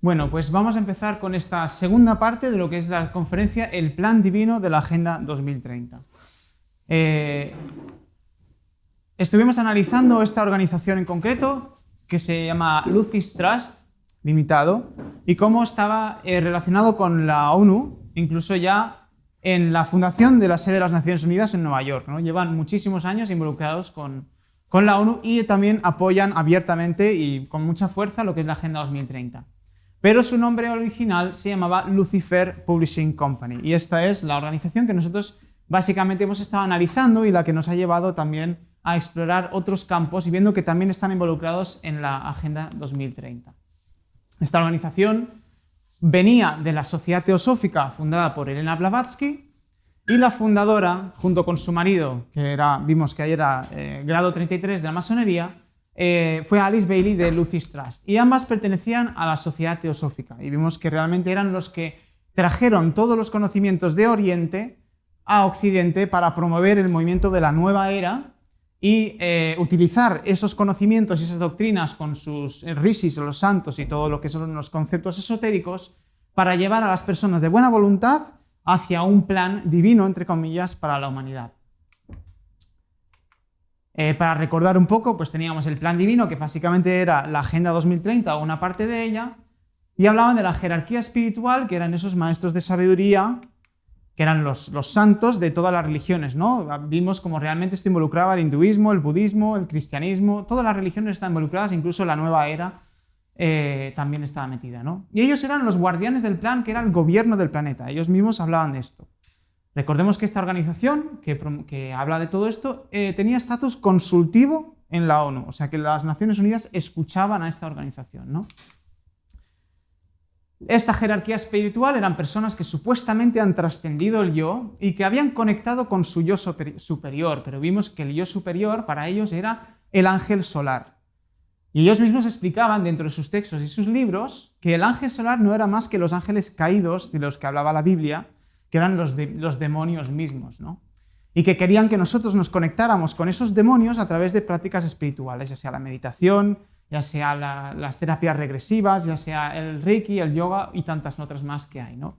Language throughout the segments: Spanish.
Bueno, pues vamos a empezar con esta segunda parte de lo que es la conferencia El Plan Divino de la Agenda 2030. Estuvimos analizando esta organización en concreto, que se llama Lucis Trust Limitado, y cómo estaba relacionado con la ONU, incluso ya en la fundación de la sede de las Naciones Unidas en Nueva York, ¿no? Llevan muchísimos años involucrados con la ONU y también apoyan abiertamente y con mucha fuerza lo que es la Agenda 2030. Pero su nombre original se llamaba Lucifer Publishing Company, y esta es la organización que nosotros básicamente hemos estado analizando y la que nos ha llevado también a explorar otros campos y viendo que también están involucrados en la Agenda 2030. Esta organización venía de la Sociedad Teosófica fundada por Elena Blavatsky, y la fundadora, junto con su marido, vimos que ayer era grado 33 de la masonería, fue Alice Bailey de Lucis Trust, y ambas pertenecían a la Sociedad Teosófica, y vimos que realmente eran los que trajeron todos los conocimientos de Oriente a Occidente para promover el movimiento de la nueva era y utilizar esos conocimientos y esas doctrinas con sus rishis, los santos y todo lo que son los conceptos esotéricos para llevar a las personas de buena voluntad hacia un plan divino, entre comillas, para la humanidad. Para recordar un poco, pues teníamos el plan divino, que básicamente era la Agenda 2030 o una parte de ella, y hablaban de la jerarquía espiritual, que eran esos maestros de sabiduría, que eran los santos de todas las religiones, ¿no? Vimos cómo realmente esto involucraba el hinduismo, el budismo, el cristianismo, todas las religiones están involucradas, incluso la nueva era también estaba metida, ¿no? Y ellos eran los guardianes del plan, que era el gobierno del planeta, ellos mismos hablaban de esto. Recordemos que esta organización, que habla de todo esto, tenía estatus consultivo en la ONU, o sea que las Naciones Unidas escuchaban a esta organización, ¿no? Esta jerarquía espiritual eran personas que supuestamente han trascendido el yo y que habían conectado con su yo superior, pero vimos que el yo superior para ellos era el ángel solar. Y ellos mismos explicaban dentro de sus textos y sus libros que el ángel solar no era más que los ángeles caídos de los que hablaba la Biblia, que eran los demonios mismos, ¿no? Y que querían que nosotros nos conectáramos con esos demonios a través de prácticas espirituales, ya sea la meditación, ya sea las terapias regresivas, ya sea el Reiki, el yoga y tantas otras más que hay, ¿no?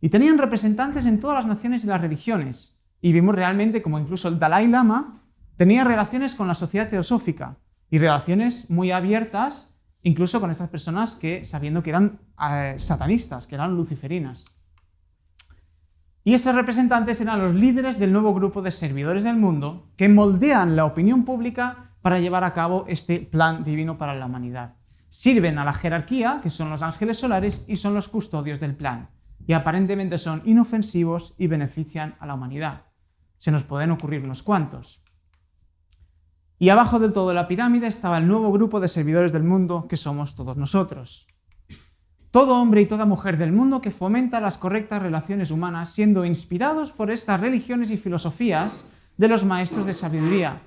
Y tenían representantes en todas las naciones y las religiones. Y vimos realmente como incluso el Dalai Lama tenía relaciones con la Sociedad Teosófica y relaciones muy abiertas, incluso con estas personas que, sabiendo que eran satanistas, que eran luciferinas. Y estos representantes eran los líderes del nuevo grupo de servidores del mundo que moldean la opinión pública para llevar a cabo este plan divino para la humanidad. Sirven a la jerarquía, que son los ángeles solares, y son los custodios del plan. Y aparentemente son inofensivos y benefician a la humanidad. Se nos pueden ocurrir unos cuantos. Y abajo del todo de la pirámide estaba el nuevo grupo de servidores del mundo, que somos todos nosotros. Todo hombre y toda mujer del mundo que fomenta las correctas relaciones humanas, siendo inspirados por estas religiones y filosofías de los maestros de sabiduría.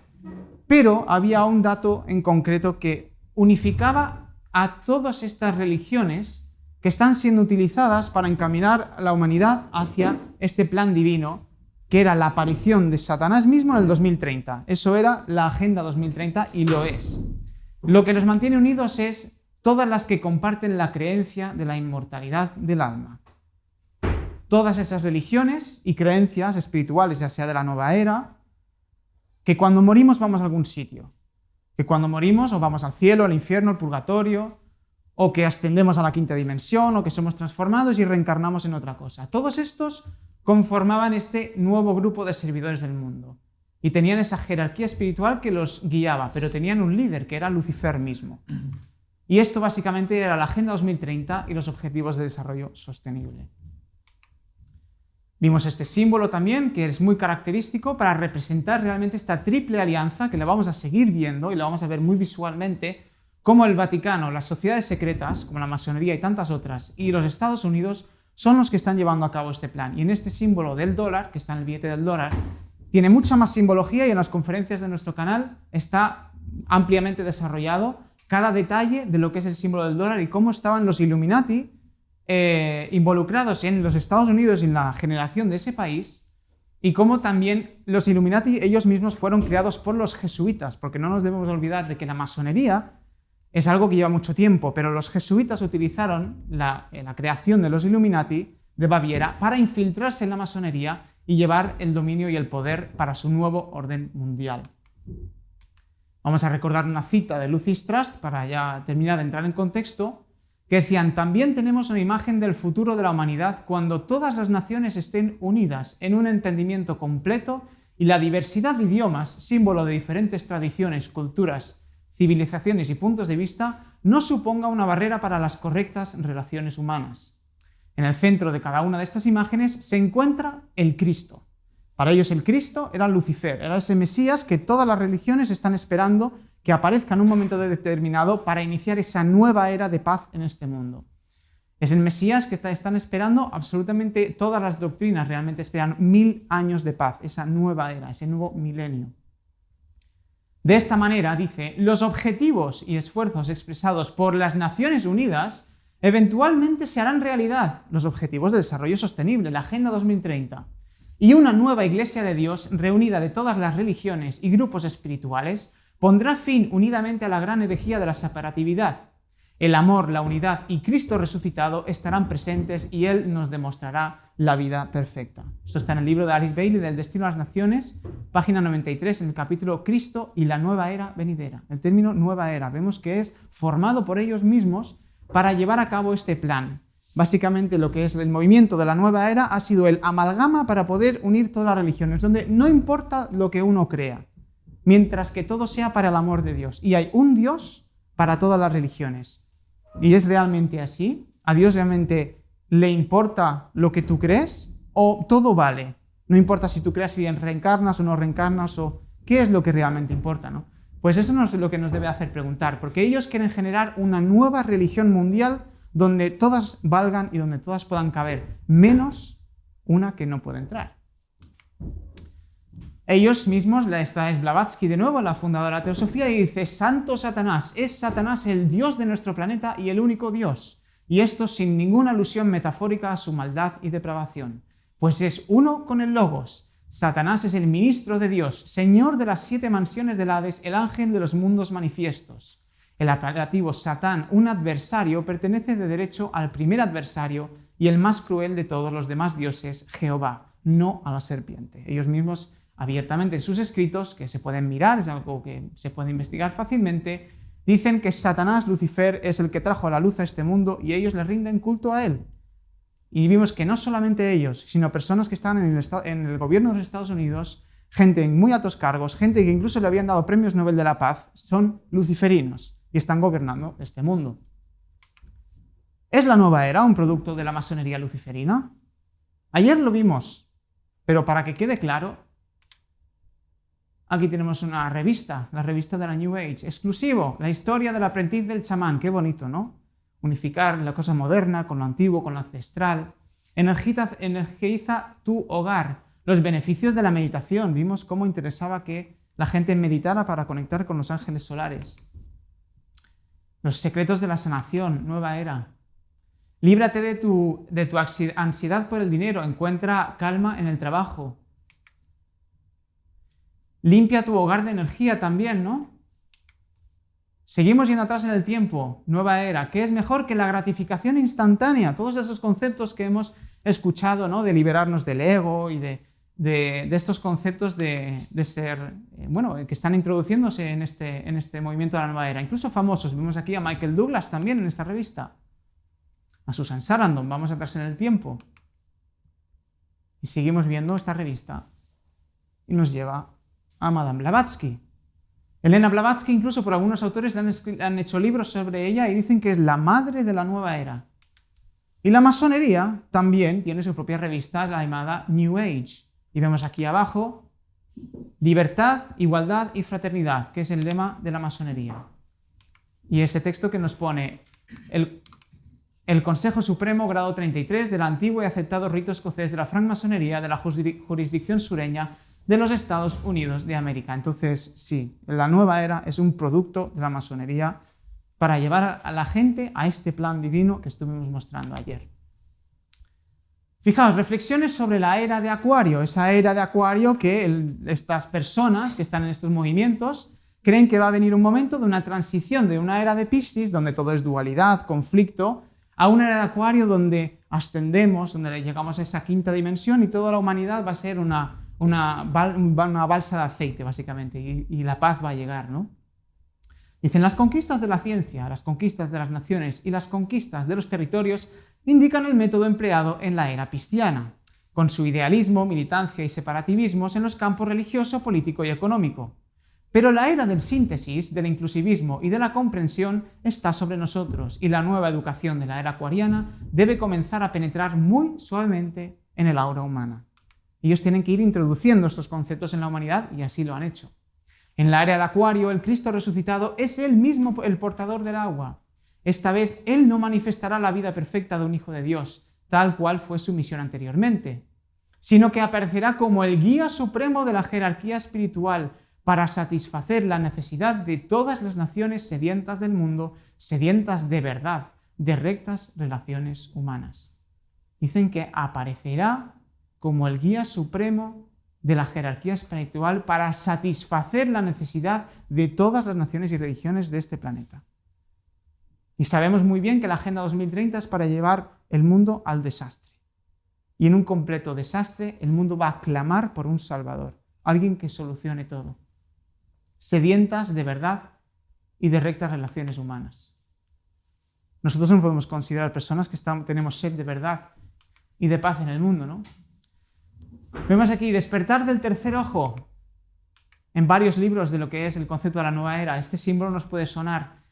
Pero había un dato en concreto que unificaba a todas estas religiones que están siendo utilizadas para encaminar a la humanidad hacia este plan divino, que era la aparición de Satanás mismo en el 2030. Eso era la Agenda 2030 y lo es. Lo que los mantiene unidos es todas las que comparten la creencia de la inmortalidad del alma. Todas esas religiones y creencias espirituales, ya sea de la nueva era, que cuando morimos vamos a algún sitio, que cuando morimos o vamos al cielo, al infierno, al purgatorio, o que ascendemos a la quinta dimensión, o que somos transformados y reencarnamos en otra cosa. Todos estos conformaban este nuevo grupo de servidores del mundo y tenían esa jerarquía espiritual que los guiaba, pero tenían un líder que era Lucifer mismo. Y esto básicamente era la Agenda 2030 y los Objetivos de Desarrollo Sostenible. Vimos este símbolo también, que es muy característico para representar realmente esta triple alianza, que la vamos a seguir viendo y la vamos a ver muy visualmente, como el Vaticano, las sociedades secretas, como la masonería y tantas otras, y los Estados Unidos son los que están llevando a cabo este plan. Y en este símbolo del dólar, que está en el billete del dólar, tiene mucha más simbología y en las conferencias de nuestro canal está ampliamente desarrollado cada detalle de lo que es el símbolo del dólar y cómo estaban los Illuminati involucrados en los Estados Unidos y en la generación de ese país, y cómo también los Illuminati ellos mismos fueron creados por los jesuitas, porque no nos debemos olvidar de que la masonería es algo que lleva mucho tiempo, pero los jesuitas utilizaron la creación de los Illuminati de Baviera para infiltrarse en la masonería y llevar el dominio y el poder para su nuevo orden mundial. Vamos a recordar una cita de Lucis Trust para ya terminar de entrar en contexto, que decían: también tenemos una imagen del futuro de la humanidad cuando todas las naciones estén unidas en un entendimiento completo y la diversidad de idiomas, símbolo de diferentes tradiciones, culturas, civilizaciones y puntos de vista, no suponga una barrera para las correctas relaciones humanas. En el centro de cada una de estas imágenes se encuentra el Cristo. Para ellos el Cristo era Lucifer, era ese Mesías que todas las religiones están esperando que aparezca en un momento determinado para iniciar esa nueva era de paz en este mundo. Es el Mesías que están esperando absolutamente todas las doctrinas, realmente esperan 1000 años de paz, esa nueva era, ese nuevo milenio. De esta manera, dice, los objetivos y esfuerzos expresados por las Naciones Unidas eventualmente se harán realidad, los objetivos de desarrollo sostenible, la Agenda 2030, y una nueva Iglesia de Dios reunida de todas las religiones y grupos espirituales pondrá fin unidamente a la gran herejía de la separatividad. El amor, la unidad y Cristo resucitado estarán presentes y Él nos demostrará la vida perfecta. Esto está en el libro de Alice Bailey, del Destino de las Naciones, página 93, en el capítulo Cristo y la nueva era venidera. El término nueva era, vemos que es formado por ellos mismos para llevar a cabo este plan. Básicamente lo que es el movimiento de la nueva era ha sido el amalgama para poder unir todas las religiones, donde no importa lo que uno crea, mientras que todo sea para el amor de Dios. Y hay un Dios para todas las religiones. ¿Y es realmente así? ¿A Dios realmente le importa lo que tú crees? ¿O todo vale? No importa si tú crees si reencarnas o no reencarnas, o qué es lo que realmente importa, ¿no? Pues eso no es lo que nos debe hacer preguntar, porque ellos quieren generar una nueva religión mundial donde todas valgan y donde todas puedan caber, menos una que no puede entrar. Ellos mismos, esta es Blavatsky de nuevo, la fundadora de la teosofía, y dice: Santo Satanás, es Satanás el Dios de nuestro planeta y el único Dios, y esto sin ninguna alusión metafórica a su maldad y depravación, pues es uno con el Logos. Satanás es el ministro de Dios, señor de las 7 mansiones del Hades, el ángel de los mundos manifiestos. El apelativo Satán, un adversario, pertenece de derecho al primer adversario y el más cruel de todos los demás dioses, Jehová, no a la serpiente. Ellos mismos abiertamente en sus escritos, que se pueden mirar, es algo que se puede investigar fácilmente, dicen que Satanás, Lucifer, es el que trajo a la luz a este mundo y ellos le rinden culto a él. Y vimos que no solamente ellos, sino personas que están en el gobierno de los Estados Unidos, gente en muy altos cargos, gente que incluso le habían dado premios Nobel de la Paz, son luciferinos y están gobernando este mundo. ¿Es la nueva era un producto de la masonería luciferina? Ayer lo vimos, pero para que quede claro, aquí tenemos una revista, la revista de la New Age, exclusivo, la historia del aprendiz del chamán. Qué bonito, ¿no? Unificar la cosa moderna con lo antiguo, con lo ancestral. Energiza tu hogar. Los beneficios de la meditación. Vimos cómo interesaba que la gente meditara para conectar con los ángeles solares. Los secretos de la sanación, nueva era. Líbrate de tu ansiedad por el dinero. Encuentra calma en el trabajo. Limpia tu hogar de energía también, ¿no? Seguimos yendo atrás en el tiempo, nueva era. ¿Qué es mejor que la gratificación instantánea? Todos esos conceptos que hemos escuchado, ¿no? De liberarnos del ego y de estos conceptos de ser, que están introduciéndose en este movimiento de la nueva era. Incluso famosos. Vemos aquí a Michael Douglas también en esta revista. A Susan Sarandon, vamos atrás en el tiempo. Y seguimos viendo esta revista y nos lleva a Madame Blavatsky. Elena Blavatsky, incluso por algunos autores le han hecho libros sobre ella y dicen que es la madre de la nueva era. Y la masonería también tiene su propia revista llamada New Age. Y vemos aquí abajo: libertad, igualdad y fraternidad, que es el lema de la masonería. Y ese texto que nos pone: el Consejo Supremo, grado 33, del antiguo y aceptado rito escocés de la francmasonería de la jurisdicción sureña de los Estados Unidos de América. Entonces, sí, la nueva era es un producto de la masonería para llevar a la gente a este plan divino que estuvimos mostrando ayer. Fijaos, reflexiones sobre la era de Acuario, esa era de Acuario que estas personas que están en estos movimientos, creen que va a venir un momento de una transición de una era de Piscis, donde todo es dualidad, conflicto, a una era de Acuario donde ascendemos, donde llegamos a esa quinta dimensión y toda la humanidad va a ser una balsa de aceite, básicamente, y la paz va a llegar, ¿no? Dicen, las conquistas de la ciencia, las conquistas de las naciones y las conquistas de los territorios indican el método empleado en la era pisciana, con su idealismo, militancia y separativismos en los campos religioso, político y económico. Pero la era del síntesis, del inclusivismo y de la comprensión está sobre nosotros, y la nueva educación de la era acuariana debe comenzar a penetrar muy suavemente en el aura humana. Ellos tienen que ir introduciendo estos conceptos en la humanidad y así lo han hecho. En la era de Acuario, el Cristo resucitado es él mismo el portador del agua. Esta vez, él no manifestará la vida perfecta de un hijo de Dios, tal cual fue su misión anteriormente, sino que aparecerá como el guía supremo de la jerarquía espiritual para satisfacer la necesidad de todas las naciones sedientas del mundo, sedientas de verdad, de rectas relaciones humanas. Dicen que aparecerá como el guía supremo de la jerarquía espiritual para satisfacer la necesidad de todas las naciones y religiones de este planeta. Y sabemos muy bien que la Agenda 2030 es para llevar el mundo al desastre. Y en un completo desastre, el mundo va a clamar por un Salvador, alguien que solucione todo. Sedientas de verdad y de rectas relaciones humanas. Nosotros no podemos considerar personas que tenemos sed de verdad y de paz en el mundo, ¿no? Vemos aquí despertar del tercer ojo. En varios libros de lo que es el concepto de la nueva era, este símbolo nos puede sonar.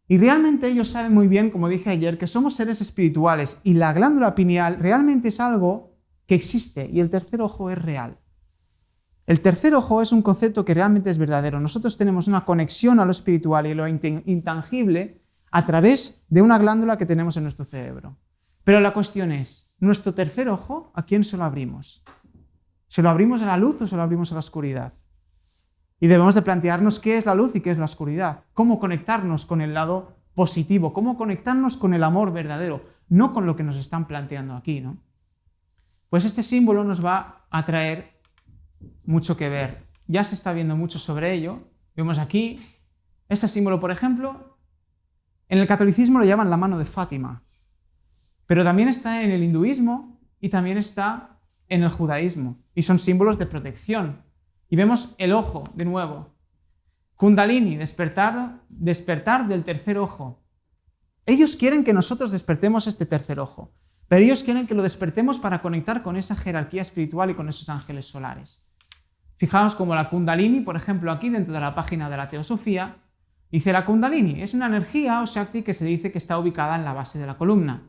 Y realmente ellos saben muy bien, como dije ayer, que somos seres espirituales y la glándula pineal realmente es algo que existe y el tercer ojo es real. El tercer ojo es un concepto que realmente es verdadero. Nosotros tenemos una conexión a lo espiritual y a lo intangible a través de una glándula que tenemos en nuestro cerebro. Pero la cuestión es, ¿nuestro tercer ojo a quién se lo abrimos? ¿Se lo abrimos a la luz o se lo abrimos a la oscuridad? Y debemos de plantearnos qué es la luz y qué es la oscuridad. Cómo conectarnos con el lado positivo, cómo conectarnos con el amor verdadero, no con lo que nos están planteando aquí, ¿no? Pues este símbolo nos va a traer mucho que ver. Ya se está viendo mucho sobre ello. Vemos aquí, este símbolo, por ejemplo, en el catolicismo lo llaman la mano de Fátima, pero también está en el hinduismo y también está en el judaísmo, y son símbolos de protección. Y vemos el ojo, de nuevo. Kundalini, despertar del tercer ojo. Ellos quieren que nosotros despertemos este tercer ojo, pero ellos quieren que lo despertemos para conectar con esa jerarquía espiritual y con esos ángeles solares. Fijaos como la Kundalini, por ejemplo, aquí dentro de la página de la Teosofía, dice la Kundalini es una energía o Shakti que se dice que está ubicada en la base de la columna.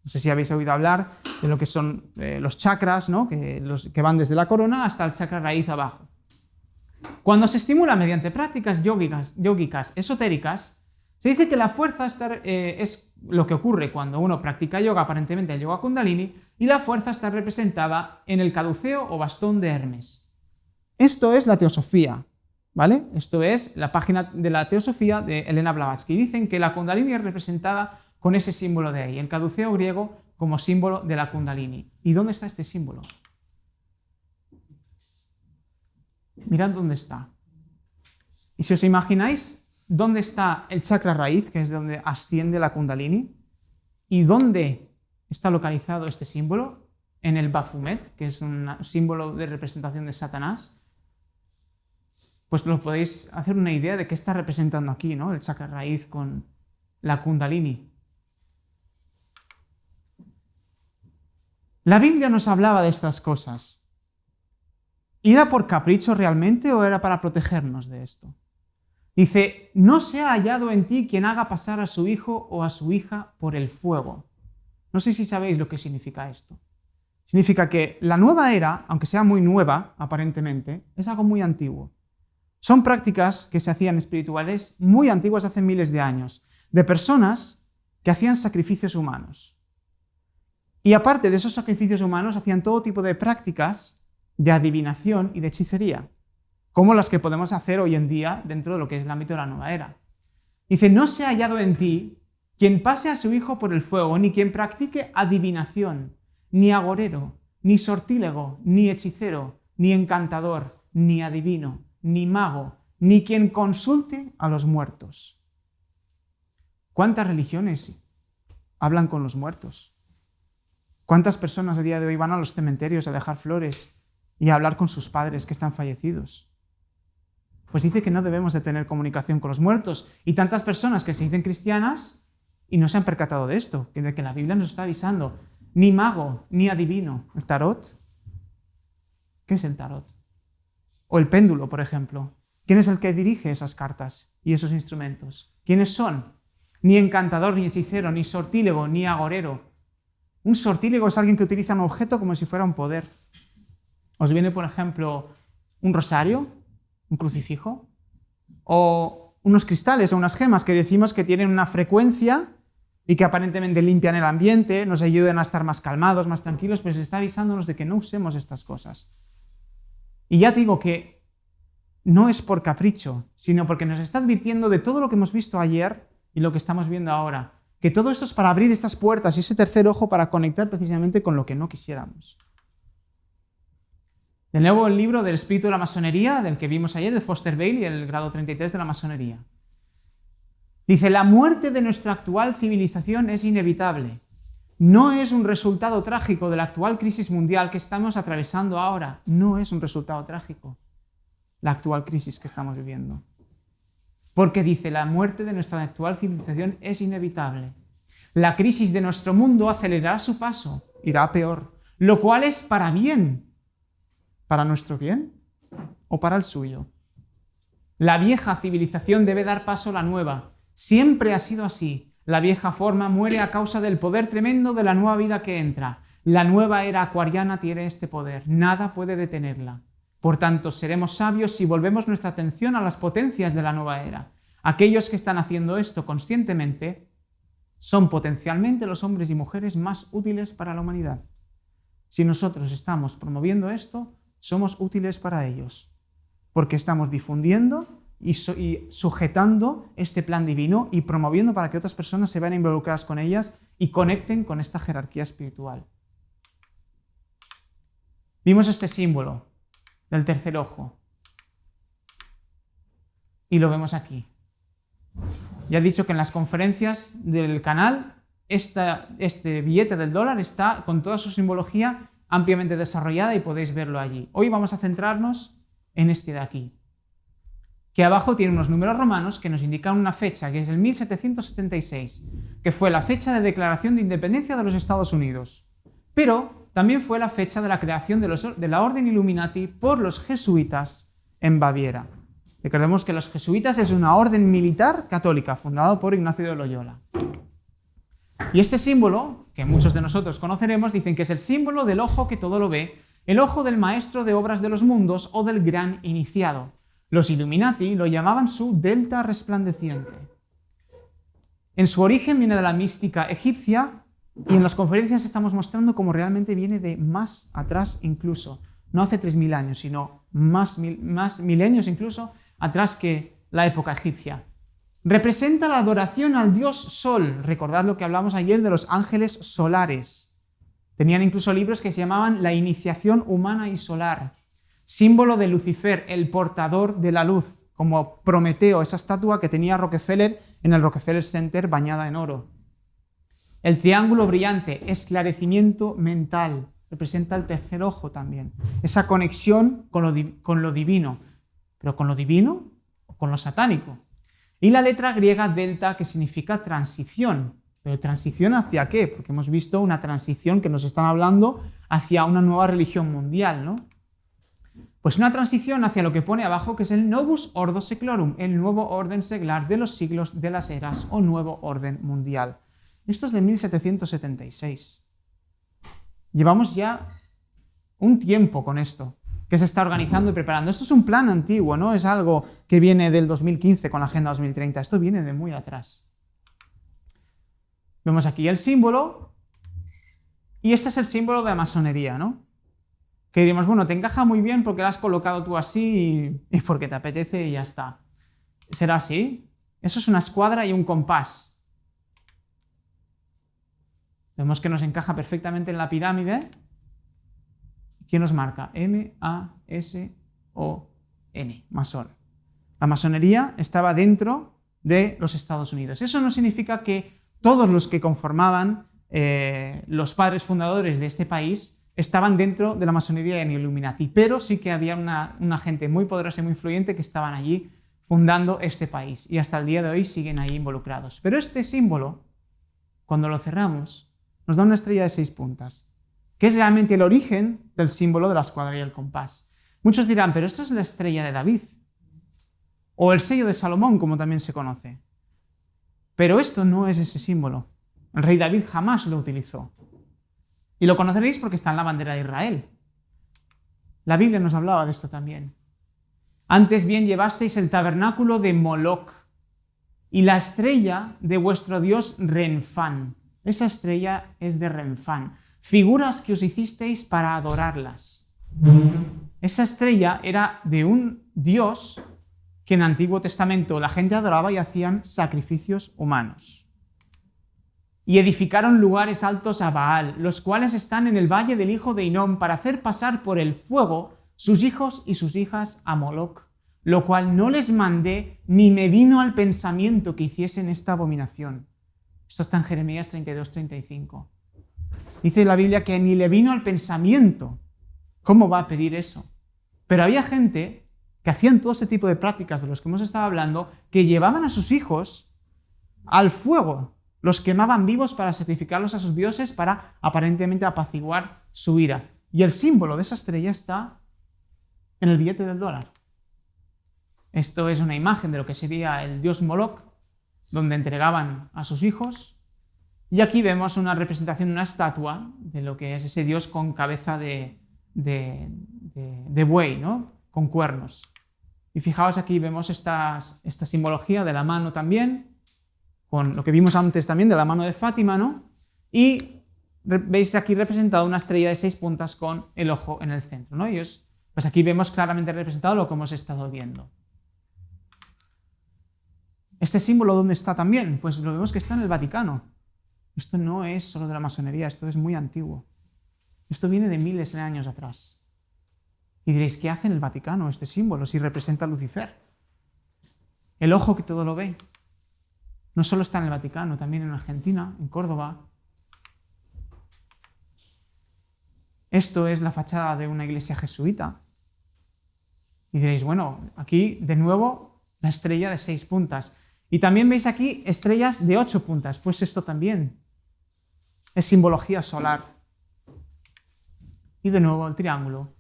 No sé si habéis oído hablar de lo que son los chakras, ¿no? que van desde la corona hasta el chakra raíz abajo. Cuando se estimula mediante prácticas yógicas esotéricas, se dice que la fuerza es lo que ocurre cuando uno practica yoga, aparentemente el yoga Kundalini, y la fuerza está representada en el caduceo o bastón de Hermes. Esto es la Teosofía, ¿vale? Esto es la página de la Teosofía de Elena Blavatsky. Dicen que la Kundalini es representada con ese símbolo de ahí, el caduceo griego como símbolo de la Kundalini. ¿Y dónde está este símbolo? Mirad dónde está. Y si os imagináis dónde está el chakra raíz, que es donde asciende la Kundalini, y dónde está localizado este símbolo, en el Baphomet, que es un símbolo de representación de Satanás, pues lo podéis hacer una idea de qué está representando aquí, ¿no? El chakra raíz con la Kundalini. La Biblia nos hablaba de estas cosas. ¿Era por capricho realmente o era para protegernos de esto? Dice, no se ha hallado en ti quien haga pasar a su hijo o a su hija por el fuego. No sé si sabéis lo que significa esto. Significa que la nueva era, aunque sea muy nueva, aparentemente, es algo muy antiguo. Son prácticas que se hacían espirituales muy antiguas hace miles de años, de personas que hacían sacrificios humanos. Y aparte de esos sacrificios humanos, hacían todo tipo de prácticas de adivinación y de hechicería, como las que podemos hacer hoy en día dentro de lo que es el ámbito de la nueva era. Dice, no se ha hallado en ti quien pase a su hijo por el fuego, ni quien practique adivinación, ni agorero, ni sortílego, ni hechicero, ni encantador, ni adivino, ni mago, ni quien consulte a los muertos. ¿Cuántas religiones hablan con los muertos? ¿Cuántas personas a día de hoy van a los cementerios a dejar flores y a hablar con sus padres que están fallecidos? Pues dice que no debemos de tener comunicación con los muertos. Y tantas personas que se dicen cristianas y no se han percatado de esto, de que la Biblia nos está avisando. Ni mago, ni adivino. ¿El tarot? ¿Qué es el tarot? O el péndulo, por ejemplo. ¿Quién es el que dirige esas cartas y esos instrumentos? ¿Quiénes son? Ni encantador, ni hechicero, ni sortílego, ni agorero. Un sortílego es alguien que utiliza un objeto como si fuera un poder. ¿Os viene, por ejemplo, un rosario, un crucifijo? O unos cristales o unas gemas que decimos que tienen una frecuencia y que aparentemente limpian el ambiente, nos ayudan a estar más calmados, más tranquilos, pero se está avisándonos de que no usemos estas cosas. Y ya digo que no es por capricho, sino porque nos está advirtiendo de todo lo que hemos visto ayer y lo que estamos viendo ahora. Que todo esto es para abrir estas puertas y ese tercer ojo para conectar precisamente con lo que no quisiéramos. De nuevo el libro del espíritu de la masonería, del que vimos ayer, de Foster Bailey, el grado 33 de la masonería. Dice, la muerte de nuestra actual civilización es inevitable. No es un resultado trágico de la actual crisis mundial que estamos atravesando ahora. No es un resultado trágico la actual crisis que estamos viviendo. Porque dice, la muerte de nuestra actual civilización es inevitable. La crisis de nuestro mundo acelerará su paso, irá a peor, lo cual es para bien. ¿Para nuestro bien o para el suyo? La vieja civilización debe dar paso a la nueva. Siempre ha sido así. La vieja forma muere a causa del poder tremendo de la nueva vida que entra. La nueva era acuariana tiene este poder. Nada puede detenerla. Por tanto, seremos sabios si volvemos nuestra atención a las potencias de la nueva era. Aquellos que están haciendo esto conscientemente son potencialmente los hombres y mujeres más útiles para la humanidad. Si nosotros estamos promoviendo esto, somos útiles para ellos, porque estamos difundiendo y sujetando este plan divino y promoviendo para que otras personas se vean involucradas con ellas y conecten con esta jerarquía espiritual. Vimos este símbolo del tercer ojo y lo vemos aquí. Ya he dicho que en las conferencias del canal este billete del dólar está con toda su simbología ampliamente desarrollada y podéis verlo allí. Hoy vamos a centrarnos en este de aquí, que abajo tiene unos números romanos que nos indican una fecha, que es el 1776, que fue la fecha de declaración de independencia de los Estados Unidos. Pero también fue la fecha de la creación de la Orden Illuminati por los jesuitas en Baviera. Recordemos que los jesuitas es una orden militar católica fundada por Ignacio de Loyola. Y este símbolo, que muchos de nosotros conoceremos, dicen que es el símbolo del ojo que todo lo ve, el ojo del maestro de obras de los mundos o del gran iniciado. Los Illuminati lo llamaban su delta resplandeciente. En su origen viene de la mística egipcia y en las conferencias estamos mostrando cómo realmente viene de más atrás incluso. No hace 3000 años, sino más milenios incluso atrás que la época egipcia. Representa la adoración al dios Sol. Recordad lo que hablamos ayer de los ángeles solares. Tenían incluso libros que se llamaban La iniciación humana y solar. Símbolo de Lucifer, el portador de la luz, como Prometeo, esa estatua que tenía Rockefeller en el Rockefeller Center bañada en oro. El triángulo brillante, esclarecimiento mental, representa el tercer ojo también. Esa conexión con lo divino. ¿Pero con lo divino o con lo satánico? Y la letra griega delta, que significa transición. ¿Pero transición hacia qué? Porque hemos visto una transición que nos están hablando hacia una nueva religión mundial, ¿no? Pues una transición hacia lo que pone abajo, que es el Novus Ordo Seclorum, el nuevo orden seglar de los siglos de las eras o nuevo orden mundial. Esto es de 1776. Llevamos ya un tiempo con esto, que se está organizando y preparando. Esto es un plan antiguo, no es algo que viene del 2015 con la Agenda 2030, esto viene de muy atrás. Vemos aquí el símbolo, y este es el símbolo de la masonería, ¿no? Que diríamos, bueno, te encaja muy bien porque lo has colocado tú así y porque te apetece y ya está. ¿Será así? Eso es una escuadra y un compás. Vemos que nos encaja perfectamente en la pirámide. ¿Quién nos marca? M-A-S-O-N, masón. La masonería estaba dentro de los Estados Unidos. Eso no significa que todos los que conformaban los padres fundadores de este país estaban dentro de la masonería en Illuminati, pero sí que había una gente muy poderosa y muy influyente que estaban allí fundando este país y hasta el día de hoy siguen ahí involucrados. Pero este símbolo, cuando lo cerramos, nos da una estrella de 6 puntas, que es realmente el origen del símbolo de la escuadra y el compás. Muchos dirán, pero esto es la estrella de David, o el sello de Salomón, como también se conoce. Pero esto no es ese símbolo. El rey David jamás lo utilizó. Y lo conoceréis porque está en la bandera de Israel. La Biblia nos hablaba de esto también. Antes bien llevasteis el tabernáculo de Moloc y la estrella de vuestro dios Renfán. Esa estrella es de Renfán. Figuras que os hicisteis para adorarlas. Esa estrella era de un dios que en el Antiguo Testamento la gente adoraba y hacían sacrificios humanos. Y edificaron lugares altos a Baal, los cuales están en el valle del hijo de Hinnom, para hacer pasar por el fuego sus hijos y sus hijas a Moloc, lo cual no les mandé ni me vino al pensamiento que hiciesen esta abominación. Esto está en Jeremías 32-35. Dice la Biblia que ni le vino al pensamiento. ¿Cómo va a pedir eso? Pero había gente que hacían todo ese tipo de prácticas de los que hemos estado hablando, que llevaban a sus hijos al fuego, los quemaban vivos para sacrificarlos a sus dioses para aparentemente apaciguar su ira. Y el símbolo de esa estrella está en el billete del dólar. Esto es una imagen de lo que sería el dios Moloc, donde entregaban a sus hijos. Y aquí vemos una representación, una estatua de lo que es ese dios con cabeza de buey, ¿no? Con cuernos. Y fijaos, aquí vemos esta simbología de la mano también, con lo que vimos antes también de la mano de Fátima, ¿no? Y veis aquí representada una estrella de 6 puntas con el ojo en el centro, ¿no? Y pues aquí vemos claramente representado lo que hemos estado viendo. ¿Este símbolo dónde está también? Pues lo vemos que está en el Vaticano. Esto no es solo de la masonería, esto es muy antiguo. Esto viene de miles de años atrás. Y diréis, ¿qué hace en el Vaticano este símbolo si representa a Lucifer? El ojo que todo lo ve. No solo está en el Vaticano, también en Argentina, en Córdoba. Esto es la fachada de una iglesia jesuita. Y diréis, bueno, aquí de nuevo la estrella de 6 puntas. Y también veis aquí estrellas de 8 puntas. Pues esto también es simbología solar. Y de nuevo el triángulo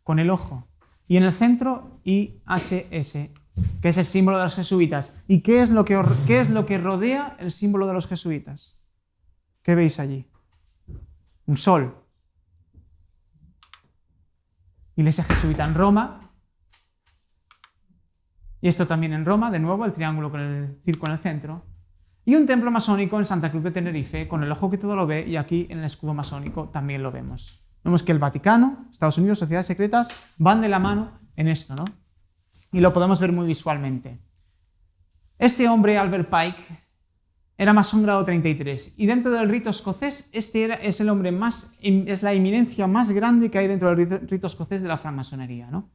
con el ojo. Y en el centro IHS, que es el símbolo de los jesuitas. ¿Y qué es lo que rodea el símbolo de los jesuitas? ¿Qué veis allí? Un sol. Iglesia jesuita en Roma. Y esto también en Roma, de nuevo, el triángulo con el círculo en el centro. Y un templo masónico en Santa Cruz de Tenerife, con el ojo que todo lo ve, y aquí en el escudo masónico también lo vemos. Vemos que el Vaticano, Estados Unidos, sociedades secretas, van de la mano en esto, ¿no? Y lo podemos ver muy visualmente. Este hombre, Albert Pike, era masón grado 33, y dentro del rito escocés, es el hombre es la eminencia más grande que hay dentro del rito escocés de la francmasonería, ¿no?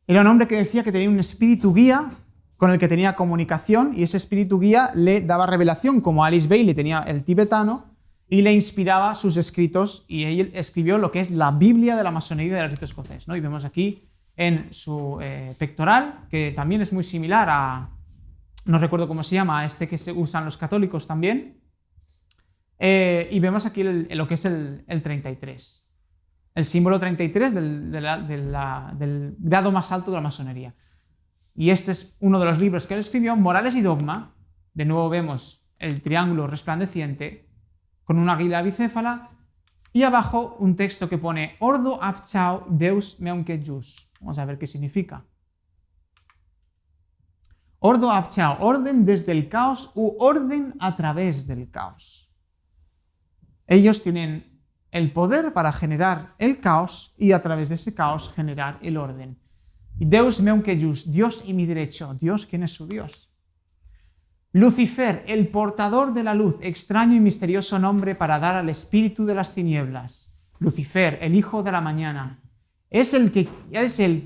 Era un hombre que decía que tenía un espíritu guía con el que tenía comunicación, y ese espíritu guía le daba revelación, como Alice Bailey tenía el tibetano, y le inspiraba sus escritos, y él escribió lo que es la Biblia de la masonería del rito escocés, ¿no? Y vemos aquí en su pectoral, que también es muy similar a, no recuerdo cómo se llama, a este que se usan los católicos también, y vemos aquí lo que es el 33. El símbolo 33 del grado más alto de la masonería. Y este es uno de los libros que él escribió, Morales y Dogma. De nuevo vemos el triángulo resplandeciente con una águila bicéfala y abajo un texto que pone Ordo abchau Deus meunque jus. Vamos a ver qué significa. Ordo abchau, orden desde el caos u orden a través del caos. Ellos tienen el poder para generar el caos y a través de ese caos generar el orden. Y Deus meunque jus, Dios y mi derecho. Dios, ¿quién es su Dios? Lucifer, el portador de la luz, extraño y misterioso nombre para dar al espíritu de las tinieblas. Lucifer, el hijo de la mañana. Es él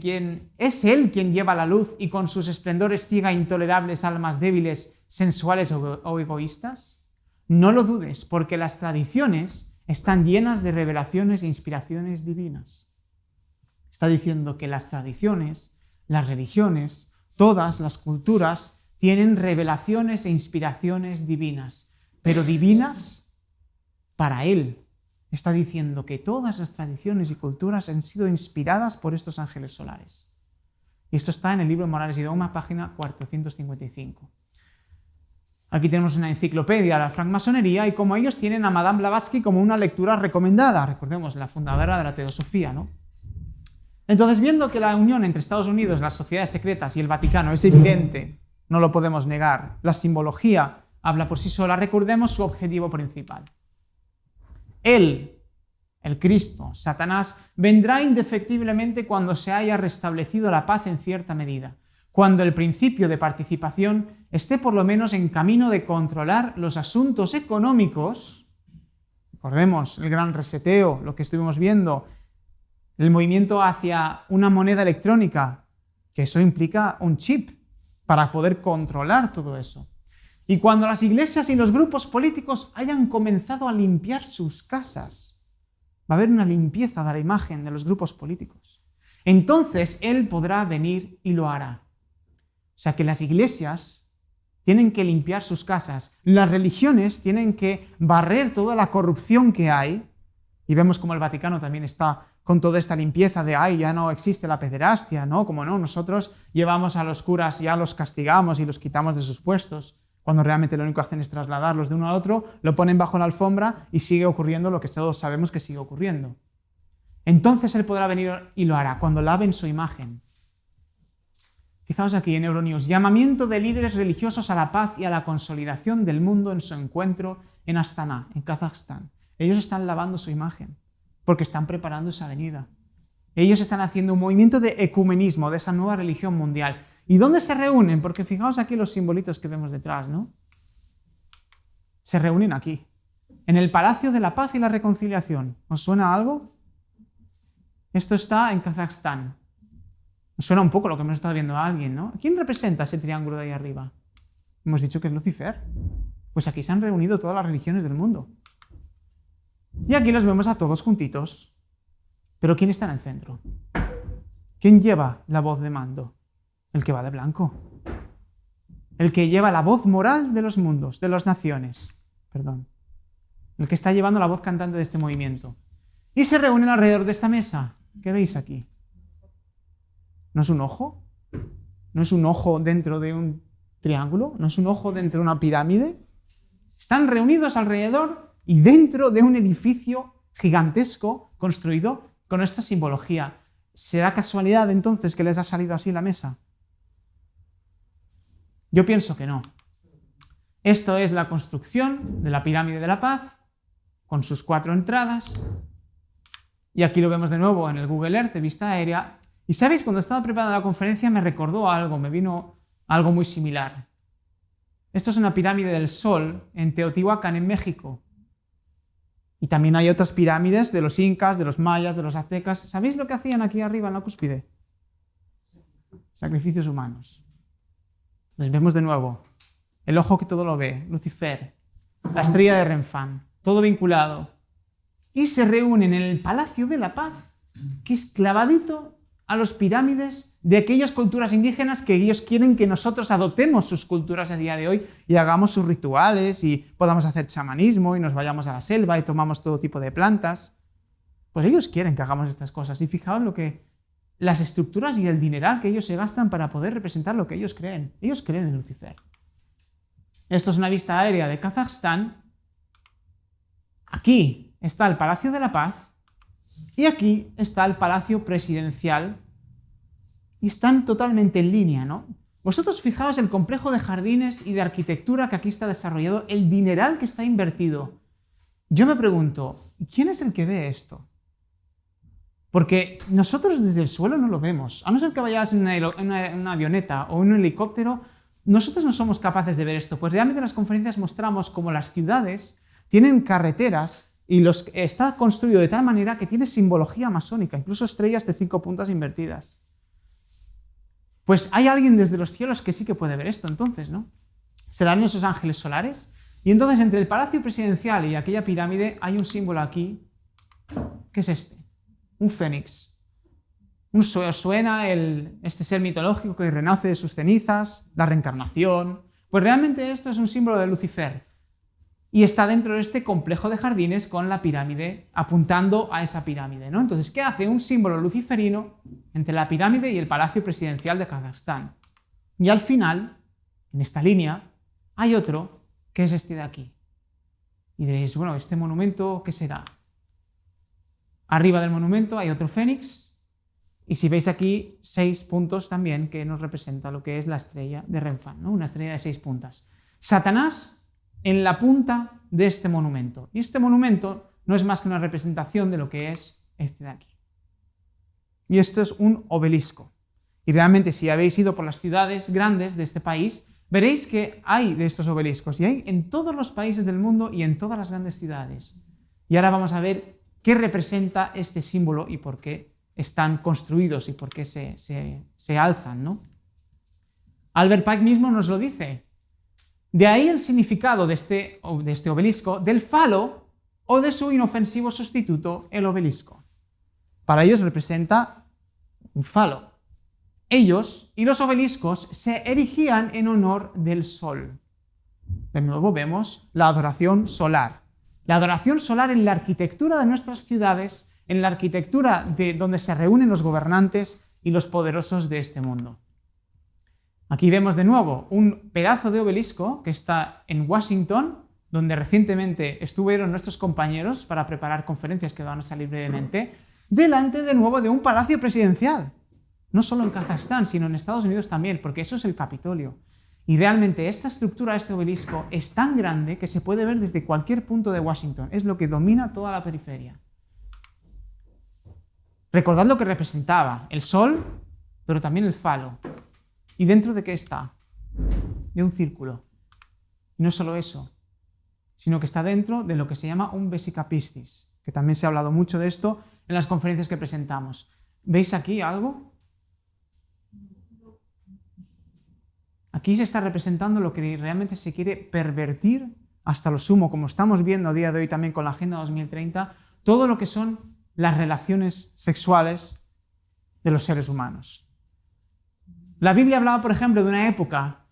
quien lleva la luz y con sus esplendores ciega intolerables almas débiles, sensuales o egoístas. No lo dudes, porque las tradiciones están llenas de revelaciones e inspiraciones divinas. Está diciendo que las tradiciones, las religiones, todas las culturas tienen revelaciones e inspiraciones divinas, pero divinas para él. Está diciendo que todas las tradiciones y culturas han sido inspiradas por estos ángeles solares. Y esto está en el libro Morales y Dogma, página 455. Aquí tenemos una enciclopedia de la francmasonería y como ellos tienen a Madame Blavatsky como una lectura recomendada, recordemos, la fundadora de la teosofía, ¿no? Entonces, viendo que la unión entre Estados Unidos, las sociedades secretas y el Vaticano es evidente, no lo podemos negar, la simbología habla por sí sola, recordemos su objetivo principal. Él, el Cristo, Satanás, vendrá indefectiblemente cuando se haya restablecido la paz en cierta medida, cuando el principio de participación esté por lo menos en camino de controlar los asuntos económicos. Recordemos el gran reseteo, lo que estuvimos viendo, el movimiento hacia una moneda electrónica, que eso implica un chip para poder controlar todo eso. Y cuando las iglesias y los grupos políticos hayan comenzado a limpiar sus casas, va a haber una limpieza de la imagen de los grupos políticos. Entonces Él podrá venir y lo hará. O sea que las iglesias tienen que limpiar sus casas, las religiones tienen que barrer toda la corrupción que hay, y vemos como el Vaticano también está con toda esta limpieza de, ya no existe la pederastia, ¿no? Como no, nosotros llevamos a los curas, ya los castigamos y los quitamos de sus puestos, cuando realmente lo único que hacen es trasladarlos de uno a otro, lo ponen bajo la alfombra y sigue ocurriendo lo que todos sabemos que sigue ocurriendo. Entonces Él podrá venir y lo hará, cuando laven su imagen. Fijaos aquí en Euronews, llamamiento de líderes religiosos a la paz y a la consolidación del mundo en su encuentro en Astana, en Kazajstán. Ellos están lavando su imagen, porque están preparando esa venida. Ellos están haciendo un movimiento de ecumenismo, de esa nueva religión mundial. ¿Y dónde se reúnen? Porque fijaos aquí los simbolitos que vemos detrás, ¿no? Se reúnen aquí, en el Palacio de la Paz y la Reconciliación. ¿Os suena algo? Esto está en Kazajstán. Nos suena un poco lo que hemos estado viendo a alguien, ¿no? ¿Quién representa ese triángulo de ahí arriba? Hemos dicho que es Lucifer. Pues aquí se han reunido todas las religiones del mundo. Y aquí los vemos a todos juntitos. Pero ¿quién está en el centro? ¿Quién lleva la voz de mando? El que va de blanco. El que lleva la voz moral de los mundos, de las naciones. Perdón. El que está llevando la voz cantante de este movimiento. Y se reúnen alrededor de esta mesa. ¿Qué veis aquí? ¿No es un ojo? ¿No es un ojo dentro de un triángulo? ¿No es un ojo dentro de una pirámide? Están reunidos alrededor y dentro de un edificio gigantesco construido con esta simbología. ¿Será casualidad entonces que les ha salido así la mesa? Yo pienso que no. Esto es la construcción de la pirámide de la paz, con sus 4 entradas. Y aquí lo vemos de nuevo en el Google Earth de vista aérea. Y sabéis, cuando estaba preparando la conferencia me recordó algo, me vino algo muy similar. Esto es una pirámide del Sol en Teotihuacán, en México. Y también hay otras pirámides de los incas, de los mayas, de los aztecas. ¿Sabéis lo que hacían aquí arriba en la cúspide? Sacrificios humanos. Entonces vemos de nuevo el ojo que todo lo ve, Lucifer, la estrella de Renfán, todo vinculado. Y se reúnen en el Palacio de la Paz, que es clavadito a las pirámides de aquellas culturas indígenas que ellos quieren que nosotros adoptemos sus culturas a día de hoy y hagamos sus rituales y podamos hacer chamanismo y nos vayamos a la selva y tomamos todo tipo de plantas. Pues ellos quieren que hagamos estas cosas. Y fijaos las estructuras y el dineral que ellos se gastan para poder representar lo que ellos creen. Ellos creen en Lucifer. Esto es una vista aérea de Kazajstán. Aquí está el Palacio de la Paz. Y aquí está el Palacio Presidencial y están totalmente en línea, ¿no? Vosotros fijaos el complejo de jardines y de arquitectura que aquí está desarrollado, el dineral que está invertido. Yo me pregunto, ¿quién es el que ve esto? Porque nosotros desde el suelo no lo vemos. A no ser que vayas en una avioneta o en un helicóptero, nosotros no somos capaces de ver esto. Pues realmente en las conferencias mostramos cómo las ciudades tienen carreteras y está construido de tal manera que tiene simbología masónica, incluso estrellas de 5 puntas invertidas. Pues hay alguien desde los cielos que sí que puede ver esto, entonces, ¿no? ¿Serán esos ángeles solares? Y entonces entre el palacio presidencial y aquella pirámide hay un símbolo aquí. ¿Qué es este? Un fénix. Suena este ser mitológico que renace de sus cenizas, la reencarnación. Pues realmente esto es un símbolo de Lucifer. Y está dentro de este complejo de jardines con la pirámide, apuntando a esa pirámide, ¿no? Entonces, ¿qué hace un símbolo luciferino entre la pirámide y el palacio presidencial de Kazajstán? Y al final, en esta línea, hay otro, que es este de aquí. Y diréis, bueno, ¿este monumento qué será? Arriba del monumento hay otro fénix, y si veis aquí 6 puntos también, que nos representa lo que es la estrella de Renfán, ¿no? Una estrella de 6 puntas. Satanás en la punta de este monumento. Y este monumento no es más que una representación de lo que es este de aquí. Y esto es un obelisco. Y realmente si habéis ido por las ciudades grandes de este país, veréis que hay de estos obeliscos. Y hay en todos los países del mundo y en todas las grandes ciudades. Y ahora vamos a ver qué representa este símbolo y por qué están construidos y por qué se alzan, ¿no? Albert Pike mismo nos lo dice. De ahí el significado de este obelisco, del falo o de su inofensivo sustituto, el obelisco. Para ellos representa un falo. Ellos y los obeliscos se erigían en honor del sol. De nuevo vemos la adoración solar. La adoración solar en la arquitectura de nuestras ciudades, en la arquitectura de donde se reúnen los gobernantes y los poderosos de este mundo. Aquí vemos de nuevo un pedazo de obelisco que está en Washington, donde recientemente estuvieron nuestros compañeros para preparar conferencias que van a salir brevemente, delante de nuevo de un palacio presidencial. No solo en Kazajstán, sino en Estados Unidos también, porque eso es el Capitolio. Y realmente esta estructura, este obelisco, es tan grande que se puede ver desde cualquier punto de Washington. Es lo que domina toda la periferia. Recordad lo que representaba, el sol, pero también el falo. ¿Y dentro de qué está? De un círculo. Y no solo eso, sino que está dentro de lo que se llama un vesicapistis, que también se ha hablado mucho de esto en las conferencias que presentamos. ¿Veis aquí algo? Aquí se está representando lo que realmente se quiere pervertir hasta lo sumo, como estamos viendo a día de hoy también con la Agenda 2030, todo lo que son las relaciones sexuales de los seres humanos. La Biblia hablaba, por ejemplo, de una época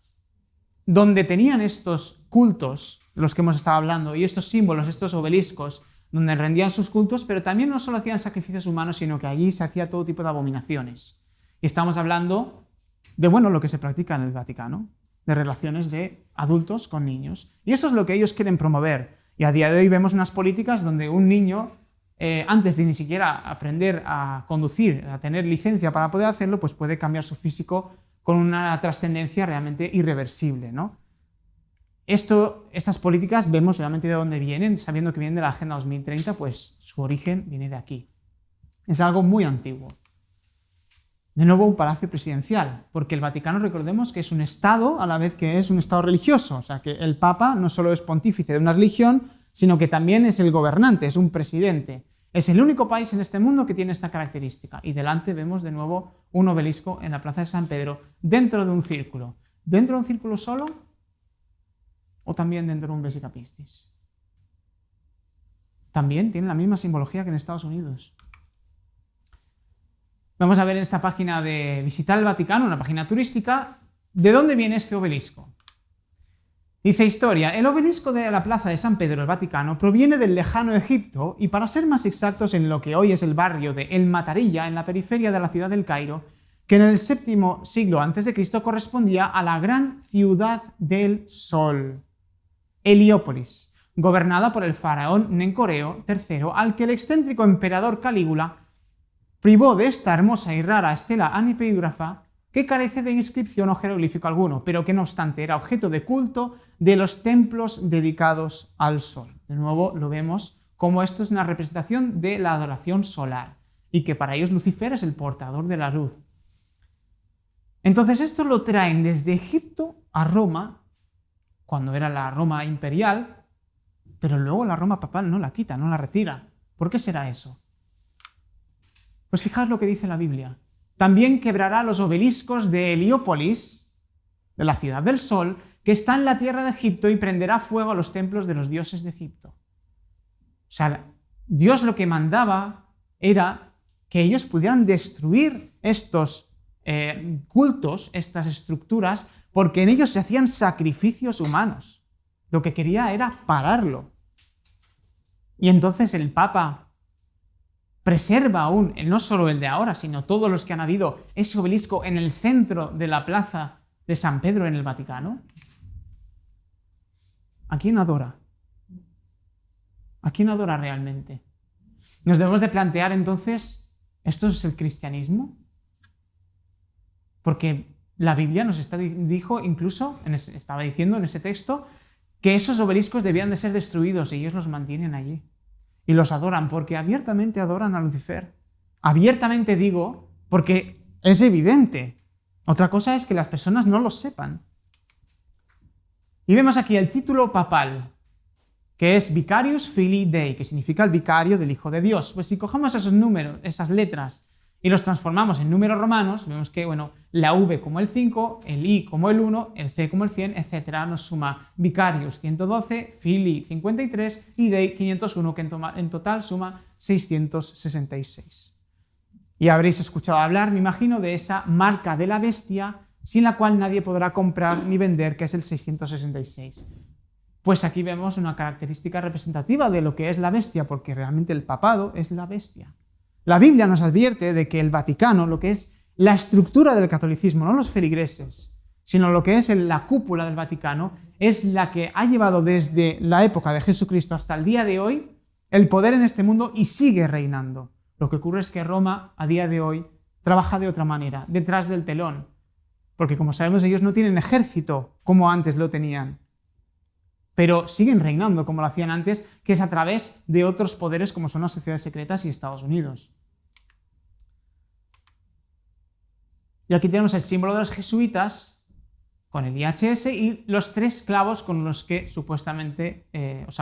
donde tenían estos cultos, los que hemos estado hablando, y estos símbolos, estos obeliscos, donde rendían sus cultos, pero también no solo hacían sacrificios humanos, sino que allí se hacía todo tipo de abominaciones. Y estamos hablando de, bueno, lo que se practica en el Vaticano, de relaciones de adultos con niños. Y eso es lo que ellos quieren promover. Y a día de hoy vemos unas políticas donde un niño, antes de ni siquiera aprender a conducir, a tener licencia para poder hacerlo, pues puede cambiar su físico con una trascendencia realmente irreversible, ¿no? Estas políticas vemos realmente de dónde vienen, sabiendo que vienen de la Agenda 2030, pues su origen viene de aquí. Es algo muy antiguo. De nuevo, un palacio presidencial, porque el Vaticano, recordemos que es un Estado a la vez que es un Estado religioso, o sea que el Papa no solo es pontífice de una religión, sino que también es el gobernante, es un presidente. Es el único país en este mundo que tiene esta característica. Y delante vemos de nuevo un obelisco en la Plaza de San Pedro, dentro de un círculo. ¿Dentro de un círculo solo? ¿O también dentro de un vesicapistis? También tiene la misma simbología que en Estados Unidos. Vamos a ver en esta página de Visitar el Vaticano, una página turística, ¿de dónde viene este obelisco? Dice historia, el obelisco de la Plaza de San Pedro del Vaticano proviene del lejano Egipto y, para ser más exactos, en lo que hoy es el barrio de El Matarilla, en la periferia de la ciudad del Cairo, que en el VII siglo a.C. correspondía a la gran ciudad del Sol, Heliópolis, gobernada por el faraón Nencoreo III, al que el excéntrico emperador Calígula privó de esta hermosa y rara estela anipígrafa que carece de inscripción o jeroglífico alguno, pero que no obstante era objeto de culto de los templos dedicados al sol. De nuevo lo vemos como esto es una representación de la adoración solar y que para ellos Lucifer es el portador de la luz. Entonces esto lo traen desde Egipto a Roma, cuando era la Roma imperial, pero luego la Roma papal no la quita, no la retira. ¿Por qué será eso? Pues fijaos lo que dice la Biblia. También quebrará los obeliscos de Heliópolis, de la ciudad del sol, que está en la tierra de Egipto, y prenderá fuego a los templos de los dioses de Egipto. O sea, Dios lo que mandaba era que ellos pudieran destruir estos cultos, estas estructuras, porque en ellos se hacían sacrificios humanos. Lo que quería era pararlo. Y entonces el Papa preserva aún, no solo el de ahora, sino todos los que han habido, ese obelisco en el centro de la plaza de San Pedro en el Vaticano. ¿A quién adora? ¿A quién adora realmente? Nos debemos de plantear entonces, ¿esto es el cristianismo? Porque la Biblia nos dijo incluso, estaba diciendo en ese texto, que esos obeliscos debían de ser destruidos y ellos los mantienen allí. Y los adoran porque abiertamente adoran a Lucifer. Abiertamente digo, porque es evidente. Otra cosa es que las personas no lo sepan. Y vemos aquí el título papal, que es Vicarius Filii Dei, que significa el vicario del Hijo de Dios. Pues si cogemos esos números, esas letras, y los transformamos en números romanos, vemos que, la V como el 5, el I como el 1, el C como el 100, etc. Nos suma Vicarius 112, Filii 53 y Dei 501, que en total suma 666. Y habréis escuchado hablar, me imagino, de esa marca de la bestia, sin la cual nadie podrá comprar ni vender, que es el 666. Pues aquí vemos una característica representativa de lo que es la bestia, porque realmente el papado es la bestia. La Biblia nos advierte de que el Vaticano, lo que es la estructura del catolicismo, no los feligreses, sino lo que es la cúpula del Vaticano, es la que ha llevado desde la época de Jesucristo hasta el día de hoy el poder en este mundo y sigue reinando. Lo que ocurre es que Roma, a día de hoy, trabaja de otra manera, detrás del telón, porque como sabemos ellos no tienen ejército como antes lo tenían, pero siguen reinando como lo hacían antes, que es a través de otros poderes como son las sociedades secretas y Estados Unidos. Y aquí tenemos el símbolo de los jesuitas con el IHS y los 3 clavos con los que supuestamente,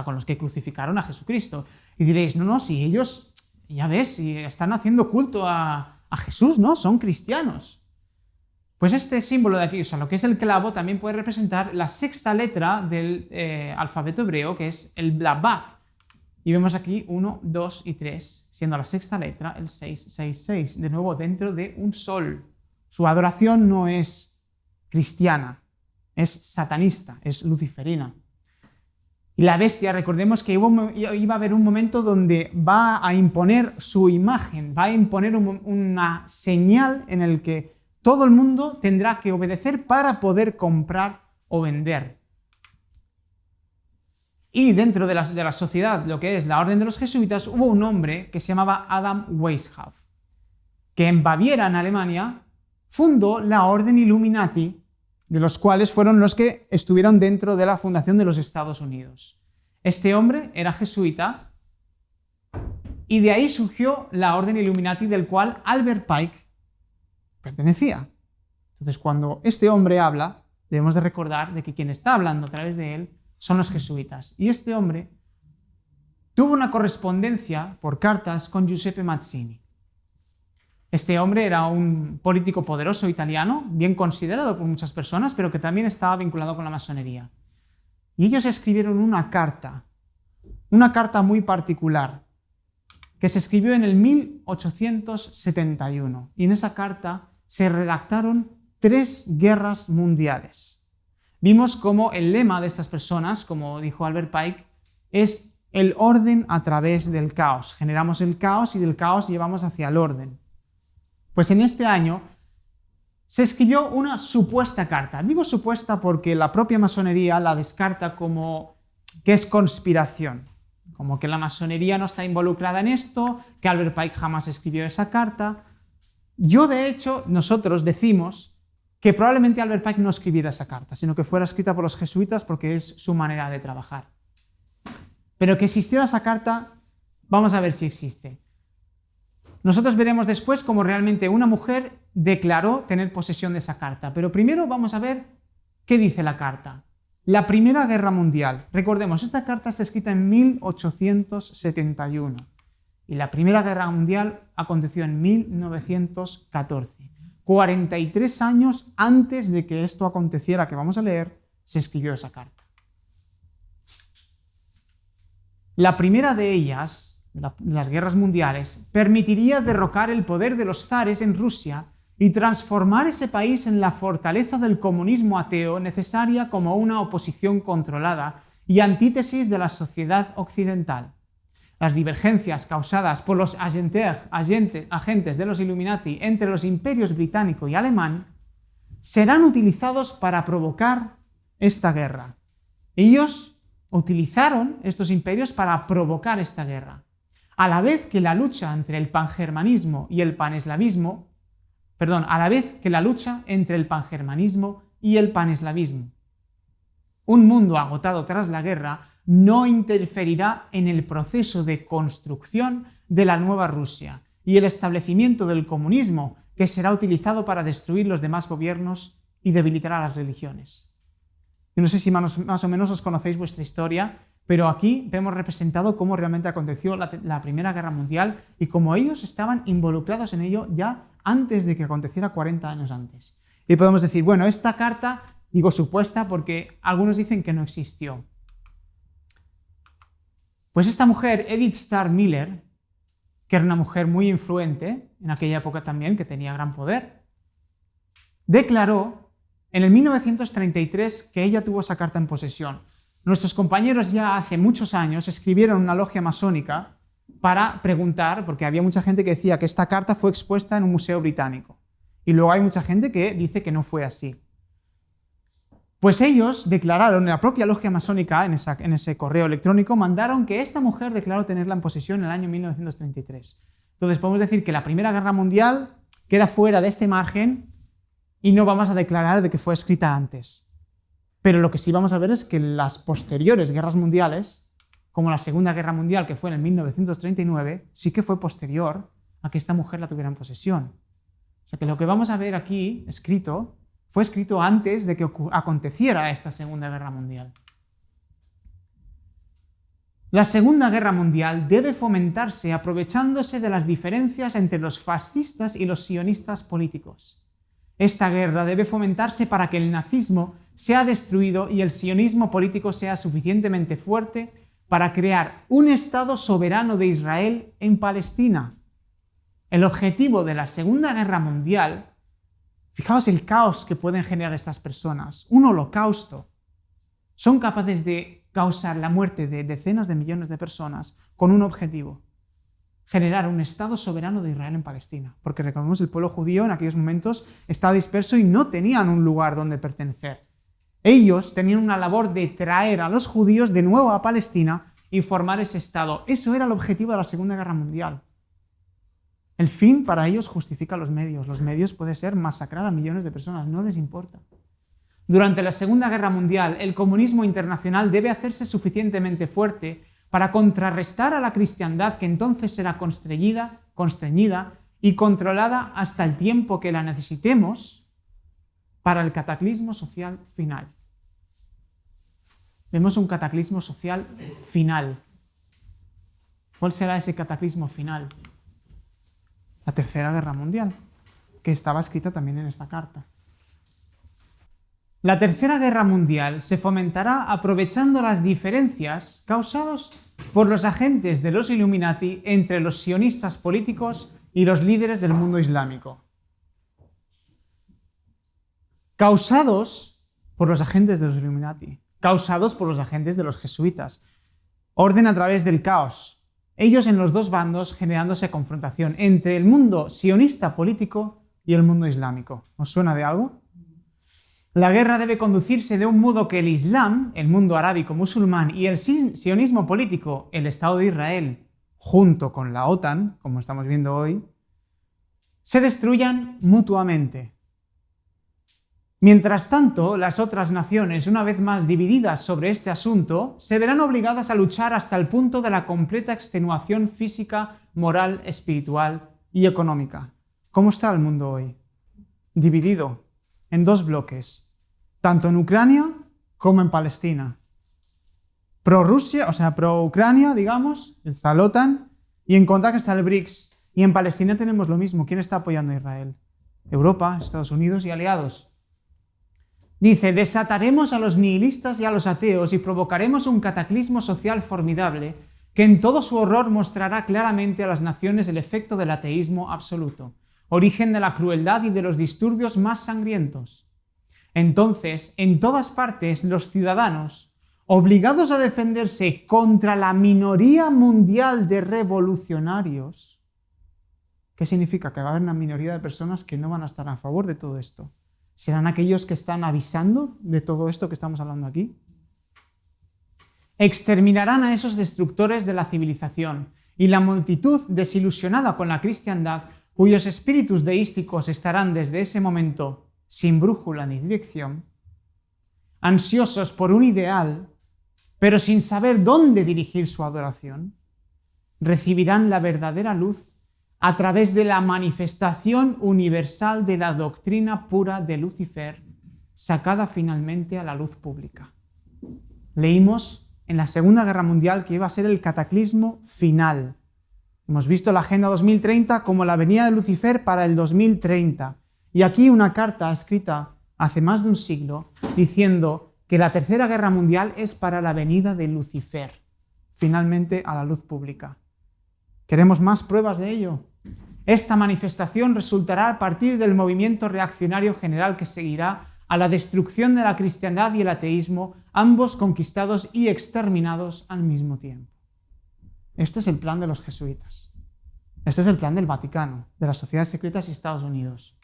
con los que crucificaron a Jesucristo. Y diréis, no, si ellos, ya ves, si están haciendo culto a Jesús, ¿no? Son cristianos. Pues este símbolo de aquí, lo que es el clavo, también puede representar la 6ª letra del alfabeto hebreo, que es la Vav. Y vemos aquí 1, 2 y 3, siendo la 6ª letra el 666, de nuevo dentro de un sol. Su adoración no es cristiana, es satanista, es luciferina. Y la bestia, recordemos que iba a haber un momento donde va a imponer su imagen, va a imponer una señal en el que todo el mundo tendrá que obedecer para poder comprar o vender. Y dentro de la sociedad, lo que es la orden de los jesuitas, hubo un hombre que se llamaba Adam Weishaupt, que en Baviera, en Alemania, fundó la orden Illuminati, de los cuales fueron los que estuvieron dentro de la fundación de los Estados Unidos. Este hombre era jesuita y de ahí surgió la orden Illuminati, del cual Albert Pike pertenecía. Entonces, cuando este hombre habla, debemos de recordar de que quien está hablando a través de él son los jesuitas. Y este hombre tuvo una correspondencia por cartas con Giuseppe Mazzini. Este hombre era un político poderoso italiano, bien considerado por muchas personas, pero que también estaba vinculado con la masonería. Y ellos escribieron una carta muy particular, que se escribió en el 1871. Y en esa carta se redactaron 3 guerras mundiales. Vimos cómo el lema de estas personas, como dijo Albert Pike, es el orden a través del caos. Generamos el caos y del caos llevamos hacia el orden. Pues en este año se escribió una supuesta carta. Digo supuesta porque la propia masonería la descarta como que es conspiración, como que la masonería no está involucrada en esto, que Albert Pike jamás escribió esa carta. Nosotros decimos que probablemente Albert Pike no escribiera esa carta, sino que fuera escrita por los jesuitas porque es su manera de trabajar. Pero que existiera esa carta, vamos a ver si existe. Nosotros veremos después cómo realmente una mujer declaró tener posesión de esa carta, pero primero vamos a ver qué dice la carta. La Primera Guerra Mundial. Recordemos, esta carta está escrita en 1871 y la Primera Guerra Mundial aconteció en 1914. 43 años antes de que esto aconteciera, que vamos a leer, se escribió esa carta. La primera de ellas, las guerras mundiales, permitiría derrocar el poder de los zares en Rusia y transformar ese país en la fortaleza del comunismo ateo necesaria como una oposición controlada y antítesis de la sociedad occidental. Las divergencias causadas por los agentes de los Illuminati entre los imperios británico y alemán serán utilizados para provocar esta guerra. Ellos utilizaron estos imperios para provocar esta guerra, a la vez que la lucha entre el pangermanismo y el paneslavismo, Un mundo agotado tras la guerra no interferirá en el proceso de construcción de la nueva Rusia y el establecimiento del comunismo, que será utilizado para destruir los demás gobiernos y debilitar a las religiones. Yo no sé si más o menos os conocéis vuestra historia, pero aquí vemos representado cómo realmente aconteció la Primera Guerra Mundial y cómo ellos estaban involucrados en ello ya antes de que aconteciera 40 años antes. Y podemos decir, bueno, esta carta, digo supuesta porque algunos dicen que no existió. Pues esta mujer, Edith Starr Miller, que era una mujer muy influente en aquella época también, que tenía gran poder, declaró en el 1933 que ella tuvo esa carta en posesión. Nuestros compañeros ya hace muchos años escribieron una logia masónica para preguntar, porque había mucha gente que decía que esta carta fue expuesta en un museo británico. Y luego hay mucha gente que dice que no fue así. Pues ellos declararon, en la propia logia masónica, en ese correo electrónico, mandaron que esta mujer declaró tenerla en posesión en el año 1933. Entonces podemos decir que la Primera Guerra Mundial queda fuera de este margen y no vamos a declarar de que fue escrita antes. Pero lo que sí vamos a ver es que las posteriores guerras mundiales, como la Segunda Guerra Mundial, que fue en el 1939, sí que fue posterior a que esta mujer la tuviera en posesión. O sea que lo que vamos a ver aquí escrito fue escrito antes de que aconteciera esta Segunda Guerra Mundial. La Segunda Guerra Mundial debe fomentarse aprovechándose de las diferencias entre los fascistas y los sionistas políticos. Esta guerra debe fomentarse para que el nazismo sea destruido y el sionismo político sea suficientemente fuerte para crear un Estado soberano de Israel en Palestina. El objetivo de la Segunda Guerra Mundial, fijaos el caos que pueden generar estas personas, un holocausto. Son capaces de causar la muerte de decenas de millones de personas con un objetivo: generar un Estado soberano de Israel en Palestina. Porque recordemos, el pueblo judío en aquellos momentos estaba disperso y no tenían un lugar donde pertenecer. Ellos tenían una labor de traer a los judíos de nuevo a Palestina y formar ese Estado. Eso era el objetivo de la Segunda Guerra Mundial. El fin para ellos justifica los medios. Los medios puede ser masacrar a millones de personas, no les importa. Durante la Segunda Guerra Mundial, el comunismo internacional debe hacerse suficientemente fuerte para contrarrestar a la cristiandad, que entonces será constreñida y controlada hasta el tiempo que la necesitemos para el cataclismo social final. Vemos un cataclismo social final. ¿Cuál será ese cataclismo final? La Tercera Guerra Mundial, que estaba escrita también en esta carta. La Tercera Guerra Mundial se fomentará aprovechando las diferencias causadas por los agentes de los Illuminati entre los sionistas políticos y los líderes del mundo islámico. Causados por los agentes de los Illuminati, causados por los agentes de los jesuitas. Orden a través del caos. Ellos en los dos bandos generándose confrontación entre el mundo sionista político y el mundo islámico. ¿Os suena de algo? La guerra debe conducirse de un modo que el Islam, el mundo arábico musulmán, y el sionismo político, el Estado de Israel, junto con la OTAN, como estamos viendo hoy, se destruyan mutuamente. Mientras tanto, las otras naciones, una vez más divididas sobre este asunto, se verán obligadas a luchar hasta el punto de la completa extenuación física, moral, espiritual y económica. ¿Cómo está el mundo hoy? Dividido en dos bloques, tanto en Ucrania como en Palestina. Pro-Rusia, o sea, pro-Ucrania, digamos, está la OTAN, y en contra que está el BRICS. Y en Palestina tenemos lo mismo. ¿Quién está apoyando a Israel? Europa, Estados Unidos y aliados. Dice, desataremos a los nihilistas y a los ateos y provocaremos un cataclismo social formidable que en todo su horror mostrará claramente a las naciones el efecto del ateísmo absoluto, origen de la crueldad y de los disturbios más sangrientos. Entonces, en todas partes, los ciudadanos, obligados a defenderse contra la minoría mundial de revolucionarios, ¿qué significa? Que va a haber una minoría de personas que no van a estar a favor de todo esto. ¿Serán aquellos que están avisando de todo esto que estamos hablando aquí? Exterminarán a esos destructores de la civilización, y la multitud desilusionada con la cristiandad, cuyos espíritus deísticos estarán desde ese momento sin brújula ni dirección, ansiosos por un ideal, pero sin saber dónde dirigir su adoración, recibirán la verdadera luz a través de la manifestación universal de la doctrina pura de Lucifer, sacada finalmente a la luz pública. Leímos en la Segunda Guerra Mundial que iba a ser el cataclismo final. Hemos visto la Agenda 2030 como la venida de Lucifer para el 2030. Y aquí una carta escrita hace más de un siglo diciendo que la Tercera Guerra Mundial es para la venida de Lucifer, finalmente a la luz pública. ¿Queremos más pruebas de ello? Esta manifestación resultará a partir del movimiento reaccionario general que seguirá a la destrucción de la cristiandad y el ateísmo, ambos conquistados y exterminados al mismo tiempo. Este es el plan de los jesuitas. Este es el plan del Vaticano, de las sociedades secretas y Estados Unidos.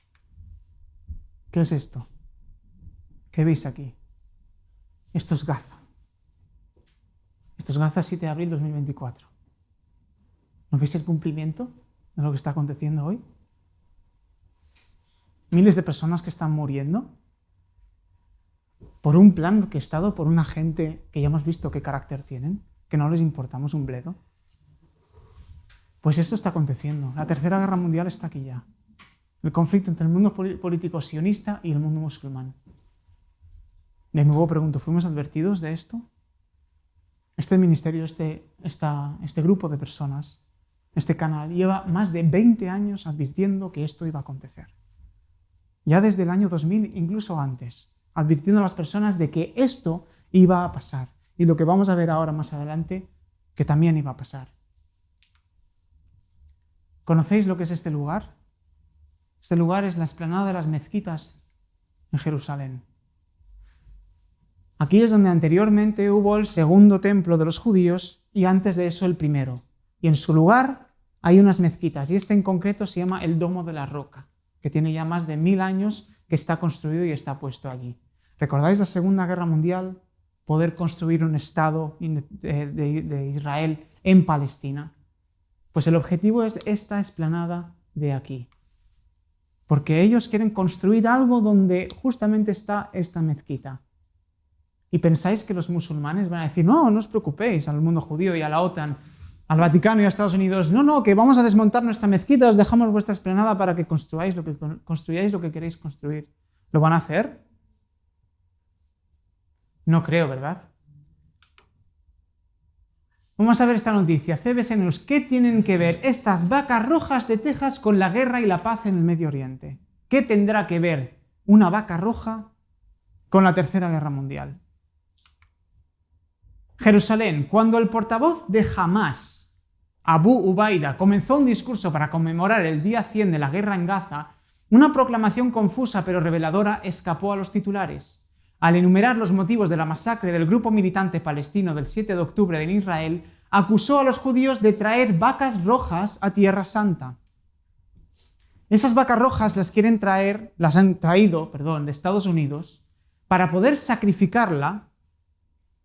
¿Qué es esto? ¿Qué veis aquí? Esto es Gaza. Esto es Gaza, 7 de abril de 2024. ¿No veis el cumplimiento de lo que está aconteciendo hoy? Miles de personas que están muriendo por un plan orquestado por una gente que ya hemos visto qué carácter tienen, que no les importamos un bledo. Pues esto está aconteciendo. La Tercera Guerra Mundial está aquí ya. El conflicto entre el mundo político sionista y el mundo musulmán. De nuevo pregunto, ¿fuimos advertidos de esto? Este ministerio, este grupo de personas, este canal, lleva más de 20 años advirtiendo que esto iba a acontecer. Ya desde el año 2000, incluso antes, advirtiendo a las personas de que esto iba a pasar. Y lo que vamos a ver ahora más adelante, que también iba a pasar. ¿Conocéis lo que es este lugar? Este lugar es la explanada de las mezquitas en Jerusalén. Aquí es donde anteriormente hubo el segundo templo de los judíos y antes de eso el primero. Y en su lugar hay unas mezquitas y este en concreto se llama el Domo de la Roca, que tiene ya más de 1000 años que está construido y está puesto allí. ¿Recordáis la Segunda Guerra Mundial? Poder construir un Estado de Israel en Palestina. Pues el objetivo es esta explanada de aquí. Porque ellos quieren construir algo donde justamente está esta mezquita. ¿Y pensáis que los musulmanes van a decir, no, no os preocupéis, al mundo judío y a la OTAN, al Vaticano y a Estados Unidos, no, que vamos a desmontar nuestra mezquita, os dejamos vuestra explanada para que construyáis lo que queréis construir? ¿Lo van a hacer? No creo, ¿verdad? Vamos a ver esta noticia. CBS News. ¿Qué tienen que ver estas vacas rojas de Texas con la guerra y la paz en el Medio Oriente? ¿Qué tendrá que ver una vaca roja con la Tercera Guerra Mundial? Jerusalén. Cuando el portavoz de Hamás, Abu Ubaida, comenzó un discurso para conmemorar el día 100 de la guerra en Gaza, una proclamación confusa pero reveladora escapó a los titulares. Al enumerar los motivos de la masacre del grupo militante palestino del 7 de octubre en Israel, acusó a los judíos de traer vacas rojas a Tierra Santa. Esas vacas rojas las han traído de Estados Unidos para poder sacrificarla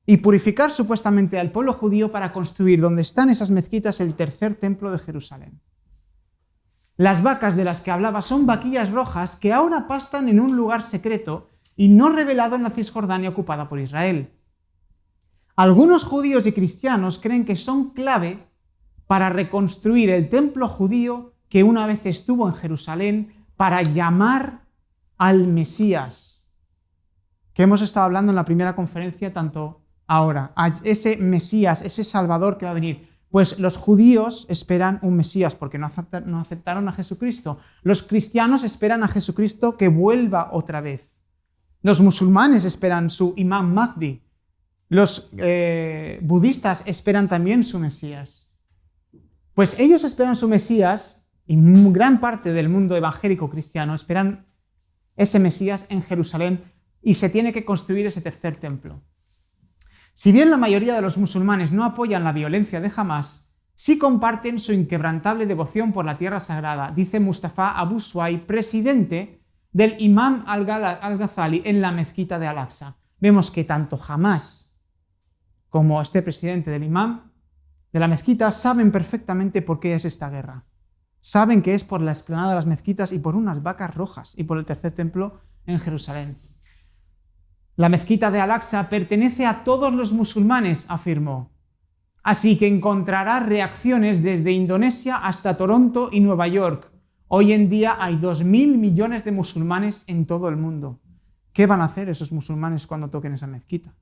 y purificar supuestamente al pueblo judío para construir donde están esas mezquitas el tercer templo de Jerusalén. Las vacas de las que hablaba son vaquillas rojas que ahora pastan en un lugar secreto y no revelado en la Cisjordania ocupada por Israel. Algunos judíos y cristianos creen que son clave para reconstruir el templo judío que una vez estuvo en Jerusalén para llamar al Mesías. que hemos estado hablando en la primera conferencia, tanto ahora, a ese Mesías, ese Salvador que va a venir. Pues los judíos esperan un Mesías porque no aceptaron a Jesucristo. Los cristianos esperan a Jesucristo que vuelva otra vez. Los musulmanes esperan su Imam Mahdi. Los budistas esperan también su Mesías. Pues ellos esperan su Mesías y gran parte del mundo evangélico cristiano esperan ese Mesías en Jerusalén y se tiene que construir ese tercer templo. Si bien la mayoría de los musulmanes no apoyan la violencia de Hamás, sí comparten su inquebrantable devoción por la tierra sagrada, dice Mustafa Abu Suay, presidente del Imam al-Ghazali en la mezquita de Al-Aqsa. Vemos que tanto Hamás como este presidente del Imam de la mezquita saben perfectamente por qué es esta guerra. Saben que es por la explanada de las mezquitas y por unas vacas rojas y por el tercer templo en Jerusalén. La mezquita de Al-Aqsa pertenece a todos los musulmanes, afirmó. Así que encontrará reacciones desde Indonesia hasta Toronto y Nueva York. Hoy en día hay 2.000 millones de musulmanes en todo el mundo. ¿Qué van a hacer esos musulmanes cuando toquen esa mezquita?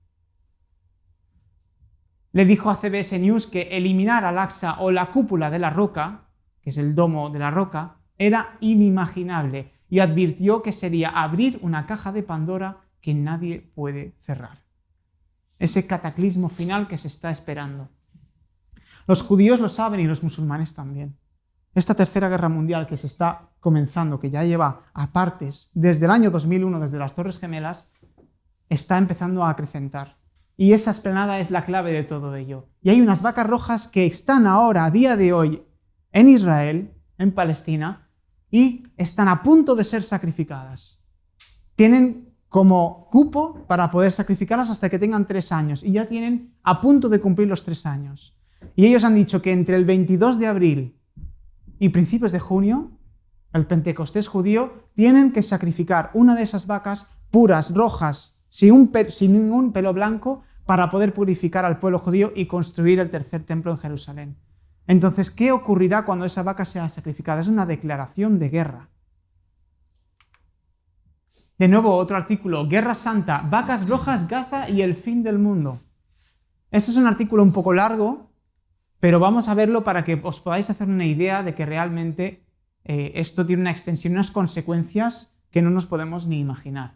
Le dijo a CBS News que eliminar Al-Aqsa o la cúpula de la roca, que es el domo de la roca, era inimaginable y advirtió que sería abrir una caja de Pandora que nadie puede cerrar. Ese cataclismo final que se está esperando. Los judíos lo saben y los musulmanes también. Esta tercera guerra mundial que se está comenzando, que ya lleva a partes desde el año 2001, desde las Torres Gemelas, está empezando a acrecentar. Y esa explanada es la clave de todo ello. Y hay unas vacas rojas que están ahora, a día de hoy, en Israel, en Palestina, y están a punto de ser sacrificadas. Tienen como cupo para poder sacrificarlas hasta que tengan 3 años, y ya tienen a punto de cumplir los 3 años. Y ellos han dicho que entre el 22 de abril y principios de junio, el Pentecostés judío, tienen que sacrificar una de esas vacas puras, rojas, sin ningún pelo blanco, para poder purificar al pueblo judío y construir el tercer templo en Jerusalén. Entonces, ¿qué ocurrirá cuando esa vaca sea sacrificada? Es una declaración de guerra. De nuevo, otro artículo, Guerra Santa, vacas rojas, Gaza y el fin del mundo. Este es un artículo un poco largo, pero vamos a verlo para que os podáis hacer una idea de que realmente esto tiene una extensión y unas consecuencias que no nos podemos ni imaginar.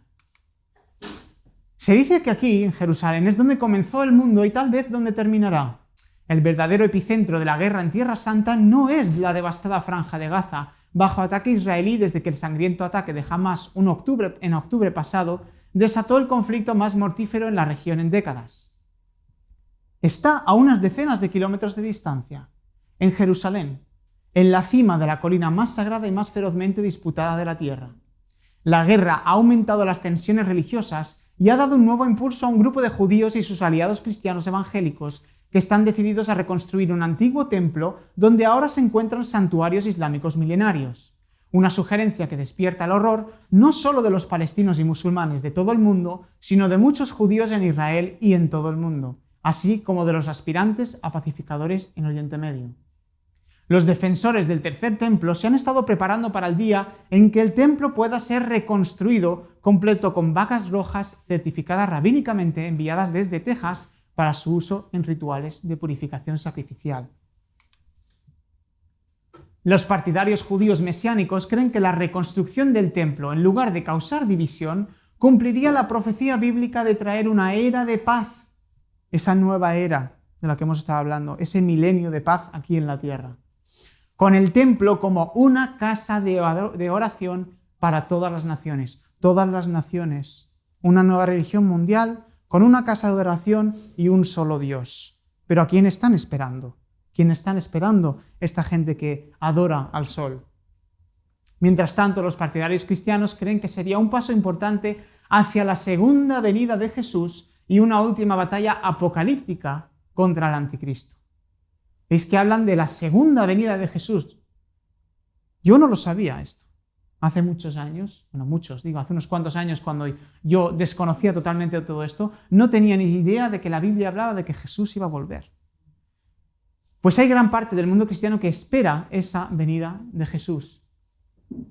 Se dice que aquí, en Jerusalén, es donde comenzó el mundo y tal vez donde terminará. El verdadero epicentro de la guerra en Tierra Santa no es la devastada franja de Gaza, bajo ataque israelí desde que el sangriento ataque de Hamás en octubre pasado desató el conflicto más mortífero en la región en décadas. Está a unas decenas de kilómetros de distancia, en Jerusalén, en la cima de la colina más sagrada y más ferozmente disputada de la tierra. La guerra ha aumentado las tensiones religiosas y ha dado un nuevo impulso a un grupo de judíos y sus aliados cristianos evangélicos que están decididos a reconstruir un antiguo templo donde ahora se encuentran santuarios islámicos milenarios. Una sugerencia que despierta el horror no solo de los palestinos y musulmanes de todo el mundo, sino de muchos judíos en Israel y en todo el mundo, así como de los aspirantes a pacificadores en Oriente Medio. Los defensores del tercer templo se han estado preparando para el día en que el templo pueda ser reconstruido completo con vacas rojas certificadas rabínicamente enviadas desde Texas para su uso en rituales de purificación sacrificial. Los partidarios judíos mesiánicos creen que la reconstrucción del templo, en lugar de causar división, cumpliría la profecía bíblica de traer una era de paz, esa nueva era de la que hemos estado hablando, ese milenio de paz aquí en la tierra, con el templo como una casa de oración para todas las naciones, una nueva religión mundial con una casa de oración y un solo Dios. Pero ¿a quién están esperando? ¿Quién están esperando esta gente que adora al sol? Mientras tanto, los partidarios cristianos creen que sería un paso importante hacia la segunda venida de Jesús y una última batalla apocalíptica contra el anticristo. ¿Veis que hablan de la segunda venida de Jesús? Yo no lo sabía esto. Hace muchos años, hace unos cuantos años, cuando yo desconocía totalmente todo esto, no tenía ni idea de que la Biblia hablaba de que Jesús iba a volver. Pues hay gran parte del mundo cristiano que espera esa venida de Jesús.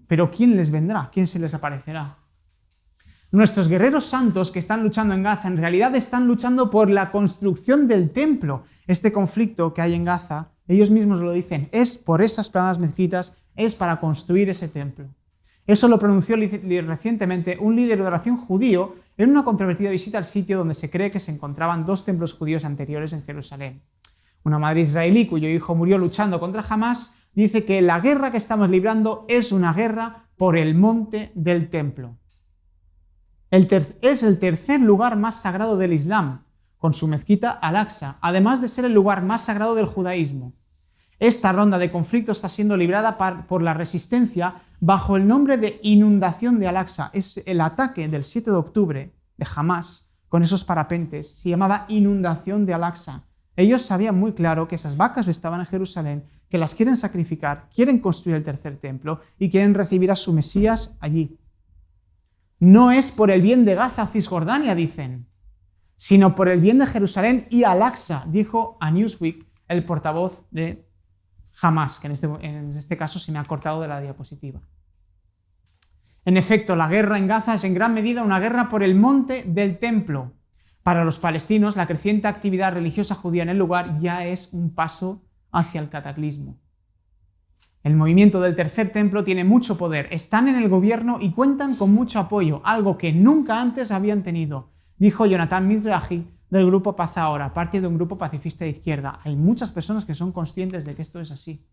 Pero ¿quién les vendrá? ¿Quién se les aparecerá? Nuestros guerreros santos que están luchando en Gaza en realidad están luchando por la construcción del templo. Este conflicto que hay en Gaza, ellos mismos lo dicen, es por esas planadas mezquitas, es para construir ese templo. Eso lo pronunció recientemente un líder de oración judío en una controvertida visita al sitio donde se cree que se encontraban dos templos judíos anteriores en Jerusalén. Una madre israelí cuyo hijo murió luchando contra Hamás dice que la guerra que estamos librando es una guerra por el monte del templo. Es el tercer lugar más sagrado del Islam, con su mezquita Al-Aqsa, además de ser el lugar más sagrado del judaísmo. Esta ronda de conflicto está siendo librada por la resistencia bajo el nombre de inundación de Al-Aqsa. Es el ataque del 7 de octubre de Hamás con esos parapentes. Se llamaba inundación de Al-Aqsa. Ellos sabían muy claro que esas vacas estaban en Jerusalén, que las quieren sacrificar, quieren construir el tercer templo y quieren recibir a su Mesías allí. No es por el bien de Gaza, Cisjordania, dicen, sino por el bien de Jerusalén y Al-Aqsa, dijo a Newsweek el portavoz de Hamás, que en este caso se me ha cortado de la diapositiva. En efecto, la guerra en Gaza es en gran medida una guerra por el monte del templo. Para los palestinos, la creciente actividad religiosa judía en el lugar ya es un paso hacia el cataclismo. El movimiento del tercer templo tiene mucho poder, están en el gobierno y cuentan con mucho apoyo, algo que nunca antes habían tenido, dijo Jonathan Mizrahi del grupo Paz Ahora, parte de un grupo pacifista de izquierda. Hay muchas personas que son conscientes de que esto es así.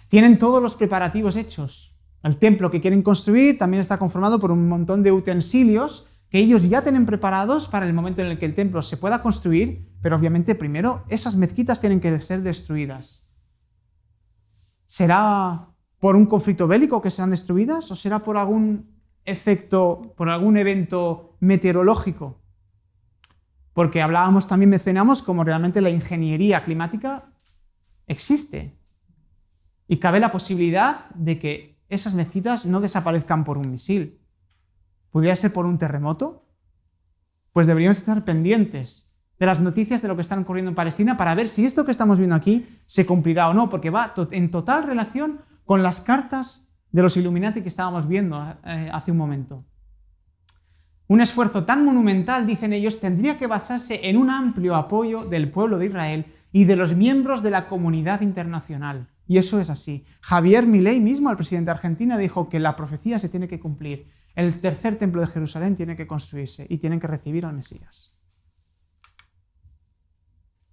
Tienen todos los preparativos hechos. El templo que quieren construir también está conformado por un montón de utensilios que ellos ya tienen preparados para el momento en el que el templo se pueda construir, pero obviamente primero esas mezquitas tienen que ser destruidas. ¿Será por un conflicto bélico que serán destruidas o será por algún efecto, por algún evento meteorológico? Porque mencionamos como realmente la ingeniería climática existe y cabe la posibilidad de que esas mezquitas no desaparezcan por un misil. ¿Podría ser por un terremoto? Pues deberíamos estar pendientes de las noticias de lo que está ocurriendo en Palestina para ver si esto que estamos viendo aquí se cumplirá o no, porque va en total relación con las cartas de los Illuminati que estábamos viendo hace un momento. Un esfuerzo tan monumental, dicen ellos, tendría que basarse en un amplio apoyo del pueblo de Israel y de los miembros de la comunidad internacional. Y eso es así. Javier Milei mismo, el presidente de Argentina, dijo que la profecía se tiene que cumplir. El tercer templo de Jerusalén tiene que construirse y tienen que recibir al Mesías.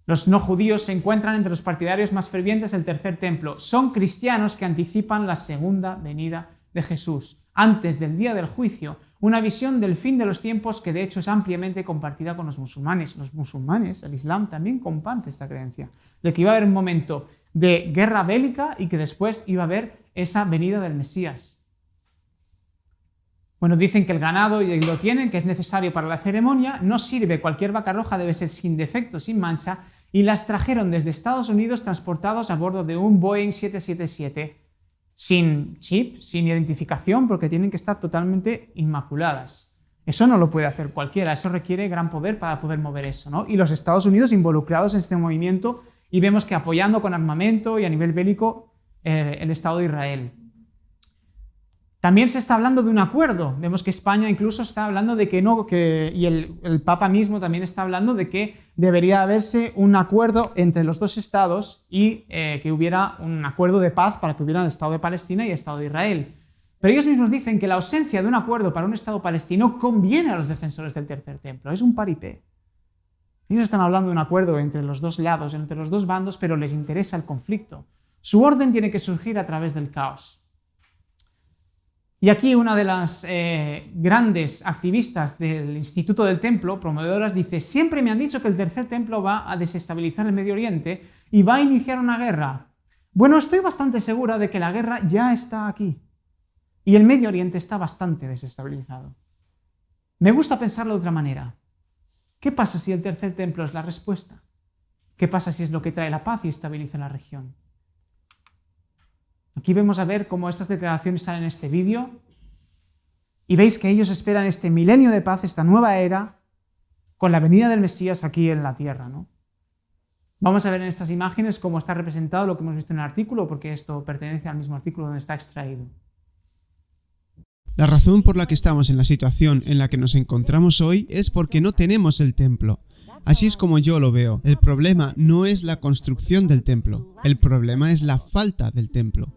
Los no judíos se encuentran entre los partidarios más fervientes del tercer templo. Son cristianos que anticipan la segunda venida de Jesús, antes del día del juicio, una visión del fin de los tiempos que de hecho es ampliamente compartida con los musulmanes. Los musulmanes, el Islam, también comparte esta creencia, de que iba a haber un momento de guerra bélica y que después iba a haber esa venida del Mesías. Bueno, dicen que el ganado, y lo tienen, que es necesario para la ceremonia, no sirve, cualquier vaca roja debe ser sin defecto, sin mancha, y las trajeron desde Estados Unidos transportados a bordo de un Boeing 777, sin chip, sin identificación, porque tienen que estar totalmente inmaculadas. Eso no lo puede hacer cualquiera, eso requiere gran poder para poder mover eso, ¿no? Y los Estados Unidos involucrados en este movimiento, y vemos que apoyando con armamento y a nivel bélico el Estado de Israel. También se está hablando de un acuerdo. Vemos que España incluso está hablando de que no, y el Papa mismo también está hablando de que debería haberse un acuerdo entre los dos estados y que hubiera un acuerdo de paz para que hubiera el Estado de Palestina y el Estado de Israel. Pero ellos mismos dicen que la ausencia de un acuerdo para un Estado palestino conviene a los defensores del tercer templo. Es un paripé. Ellos están hablando de un acuerdo entre los dos lados, entre los dos bandos, pero les interesa el conflicto. Su orden tiene que surgir a través del caos. Y aquí una de las grandes activistas del Instituto del Templo, promovedoras, dice: siempre me han dicho que el tercer templo va a desestabilizar el Medio Oriente y va a iniciar una guerra. Bueno, estoy bastante segura de que la guerra ya está aquí y el Medio Oriente está bastante desestabilizado. Me gusta pensarlo de otra manera. ¿Qué pasa si el tercer templo es la respuesta? ¿Qué pasa si es lo que trae la paz y estabiliza la región? Aquí vemos a ver cómo estas declaraciones salen en este vídeo y veis que ellos esperan este milenio de paz, esta nueva era, con la venida del Mesías aquí en la tierra, ¿no? Vamos a ver en estas imágenes cómo está representado lo que hemos visto en el artículo, porque esto pertenece al mismo artículo donde está extraído. La razón por la que estamos en la situación en la que nos encontramos hoy es porque no tenemos el templo. Así es como yo lo veo. El problema no es la construcción del templo. El problema es la falta del templo.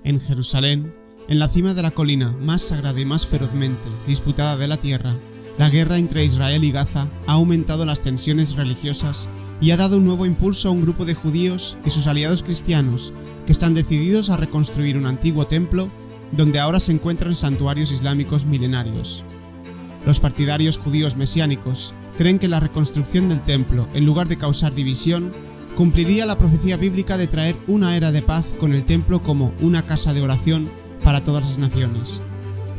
En Jerusalén, en la cima de la colina más sagrada y más ferozmente disputada de la tierra, la guerra entre Israel y Gaza ha aumentado las tensiones religiosas y ha dado un nuevo impulso a un grupo de judíos y sus aliados cristianos que están decididos a reconstruir un antiguo templo donde ahora se encuentran santuarios islámicos milenarios. Los partidarios judíos mesiánicos creen que la reconstrucción del templo, en lugar de causar división, cumpliría la profecía bíblica de traer una era de paz con el templo como una casa de oración para todas las naciones.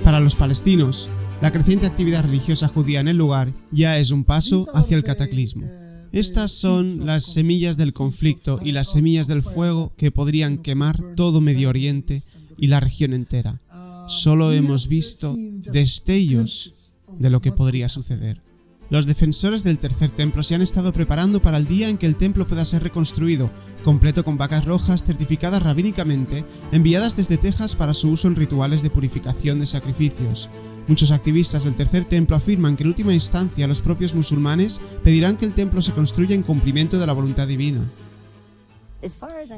Para los palestinos, la creciente actividad religiosa judía en el lugar ya es un paso hacia el cataclismo. Estas son las semillas del conflicto y las semillas del fuego que podrían quemar todo Medio Oriente y la región entera. Solo hemos visto destellos de lo que podría suceder. Los defensores del tercer templo se han estado preparando para el día en que el templo pueda ser reconstruido, completo con vacas rojas certificadas rabínicamente, enviadas desde Texas para su uso en rituales de purificación de sacrificios. Muchos activistas del tercer templo afirman que en última instancia los propios musulmanes pedirán que el templo se construya en cumplimiento de la voluntad divina.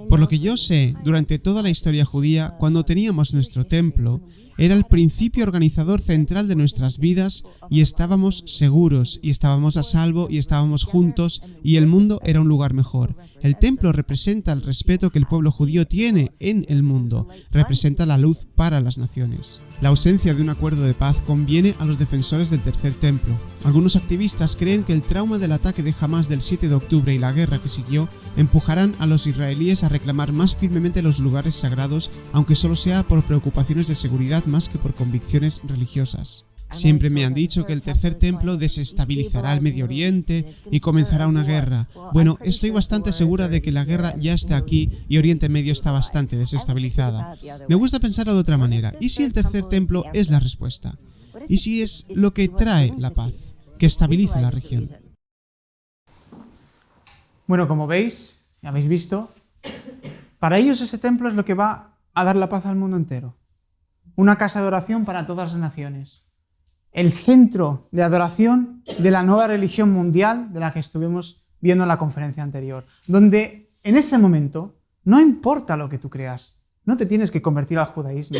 Por lo que yo sé, durante toda la historia judía, cuando teníamos nuestro templo, era el principio organizador central de nuestras vidas y estábamos seguros, y estábamos a salvo, y estábamos juntos, y el mundo era un lugar mejor. El templo representa el respeto que el pueblo judío tiene en el mundo, representa la luz para las naciones. La ausencia de un acuerdo de paz conviene a los defensores del tercer templo. Algunos activistas creen que el trauma del ataque de Hamás del 7 de octubre y la guerra que siguió empujarán a los israelíes a reclamar más firmemente los lugares sagrados, aunque solo sea por preocupaciones de seguridad más que por convicciones religiosas. Siempre me han dicho que el tercer templo desestabilizará el Medio Oriente y comenzará una guerra. Bueno, estoy bastante segura de que la guerra ya está aquí y Oriente Medio está bastante desestabilizada. Me gusta pensarlo de otra manera. ¿Y si el tercer templo es la respuesta? ¿Y si es lo que trae la paz, que estabiliza la región? Bueno, como veis, ya habéis visto, para ellos ese templo es lo que va a dar la paz al mundo entero. Una casa de oración para todas las naciones. El centro de adoración de la nueva religión mundial de la que estuvimos viendo en la conferencia anterior, donde en ese momento no importa lo que tú creas, no te tienes que convertir al judaísmo.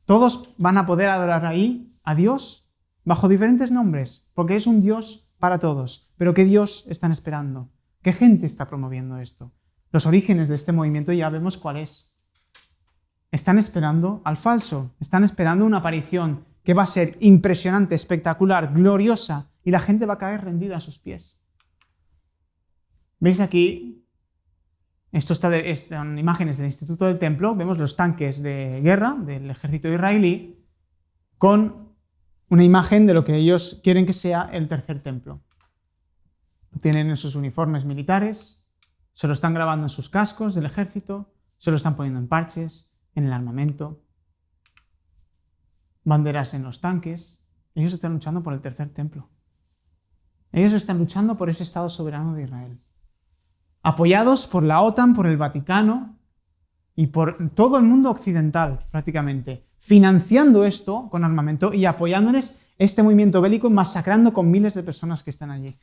Todos van a poder adorar ahí a Dios bajo diferentes nombres, porque es un Dios para todos. Pero ¿qué Dios están esperando? ¿Qué gente está promoviendo esto? Los orígenes de este movimiento ya vemos cuál es. Están esperando al falso, están esperando una aparición que va a ser impresionante, espectacular, gloriosa, y la gente va a caer rendida a sus pies. ¿Veis aquí? Están imágenes del Instituto del Templo. Vemos los tanques de guerra del ejército israelí con una imagen de lo que ellos quieren que sea el tercer templo. Tienen en sus uniformes militares, se lo están grabando en sus cascos del ejército, se lo están poniendo en parches, en el armamento, banderas en los tanques. Ellos están luchando por el tercer templo. Ellos están luchando por ese Estado soberano de Israel. Apoyados por la OTAN, por el Vaticano y por todo el mundo occidental, prácticamente, financiando esto con armamento y apoyándoles este movimiento bélico, masacrando con miles de personas que están allí.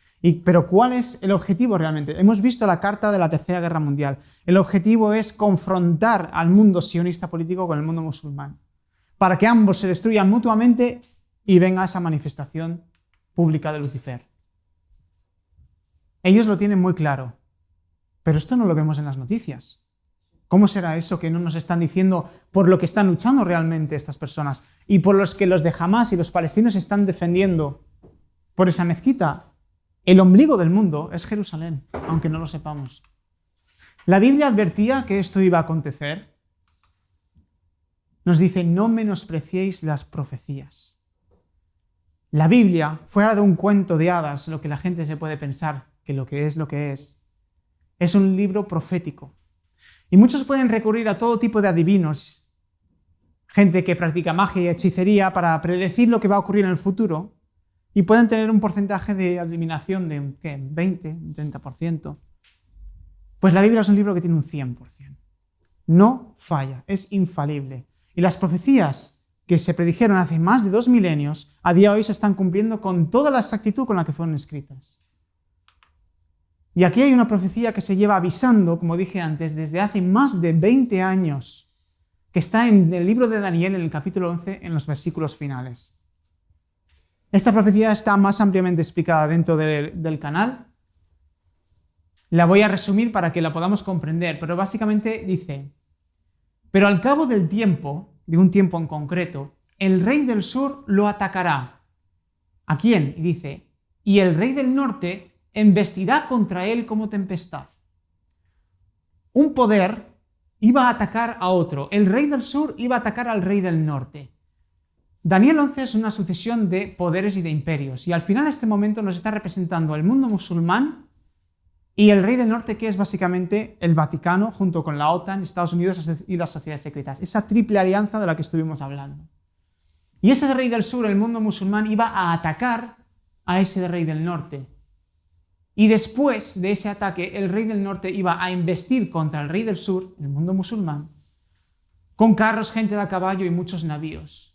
Pero ¿cuál es el objetivo realmente? Hemos visto la carta de la Tercera Guerra Mundial. El objetivo es confrontar al mundo sionista político con el mundo musulmán, para que ambos se destruyan mutuamente y venga esa manifestación pública de Lucifer. Ellos lo tienen muy claro, pero esto no lo vemos en las noticias. ¿Cómo será eso que no nos están diciendo por lo que están luchando realmente estas personas y por los que los de Hamás y los palestinos están defendiendo por esa mezquita? El ombligo del mundo es Jerusalén, aunque no lo sepamos. La Biblia advertía que esto iba a acontecer. Nos dice, no menospreciéis las profecías. La Biblia, fuera de un cuento de hadas, lo que la gente se puede pensar que lo que es un libro profético. Y muchos pueden recurrir a todo tipo de adivinos, gente que practica magia y hechicería para predecir lo que va a ocurrir en el futuro, y pueden tener un porcentaje de adivinación de un 20, un 30%. Pues la Biblia es un libro que tiene un 100%. No falla, es infalible. Y las profecías que se predijeron hace más de 2 milenios, a día de hoy se están cumpliendo con toda la exactitud con la que fueron escritas. Y aquí hay una profecía que se lleva avisando, como dije antes, desde hace más de 20 años, que está en el libro de Daniel, en el capítulo 11, en los versículos finales. Esta profecía está más ampliamente explicada dentro del canal. La voy a resumir para que la podamos comprender, pero básicamente dice: pero al cabo del tiempo, de un tiempo en concreto, el rey del sur lo atacará. ¿A quién? Y dice: y el rey del norte embestirá contra él como tempestad. Un poder iba a atacar a otro. El rey del sur iba a atacar al rey del norte. Daniel 11 es una sucesión de poderes y de imperios, y al final este momento nos está representando el mundo musulmán y el rey del norte, que es básicamente el Vaticano, junto con la OTAN, Estados Unidos y las sociedades secretas. Esa triple alianza de la que estuvimos hablando. Y ese rey del sur, el mundo musulmán, iba a atacar a ese rey del norte. Y después de ese ataque, el rey del norte iba a embestir contra el rey del sur, el mundo musulmán, con carros, gente de caballo y muchos navíos.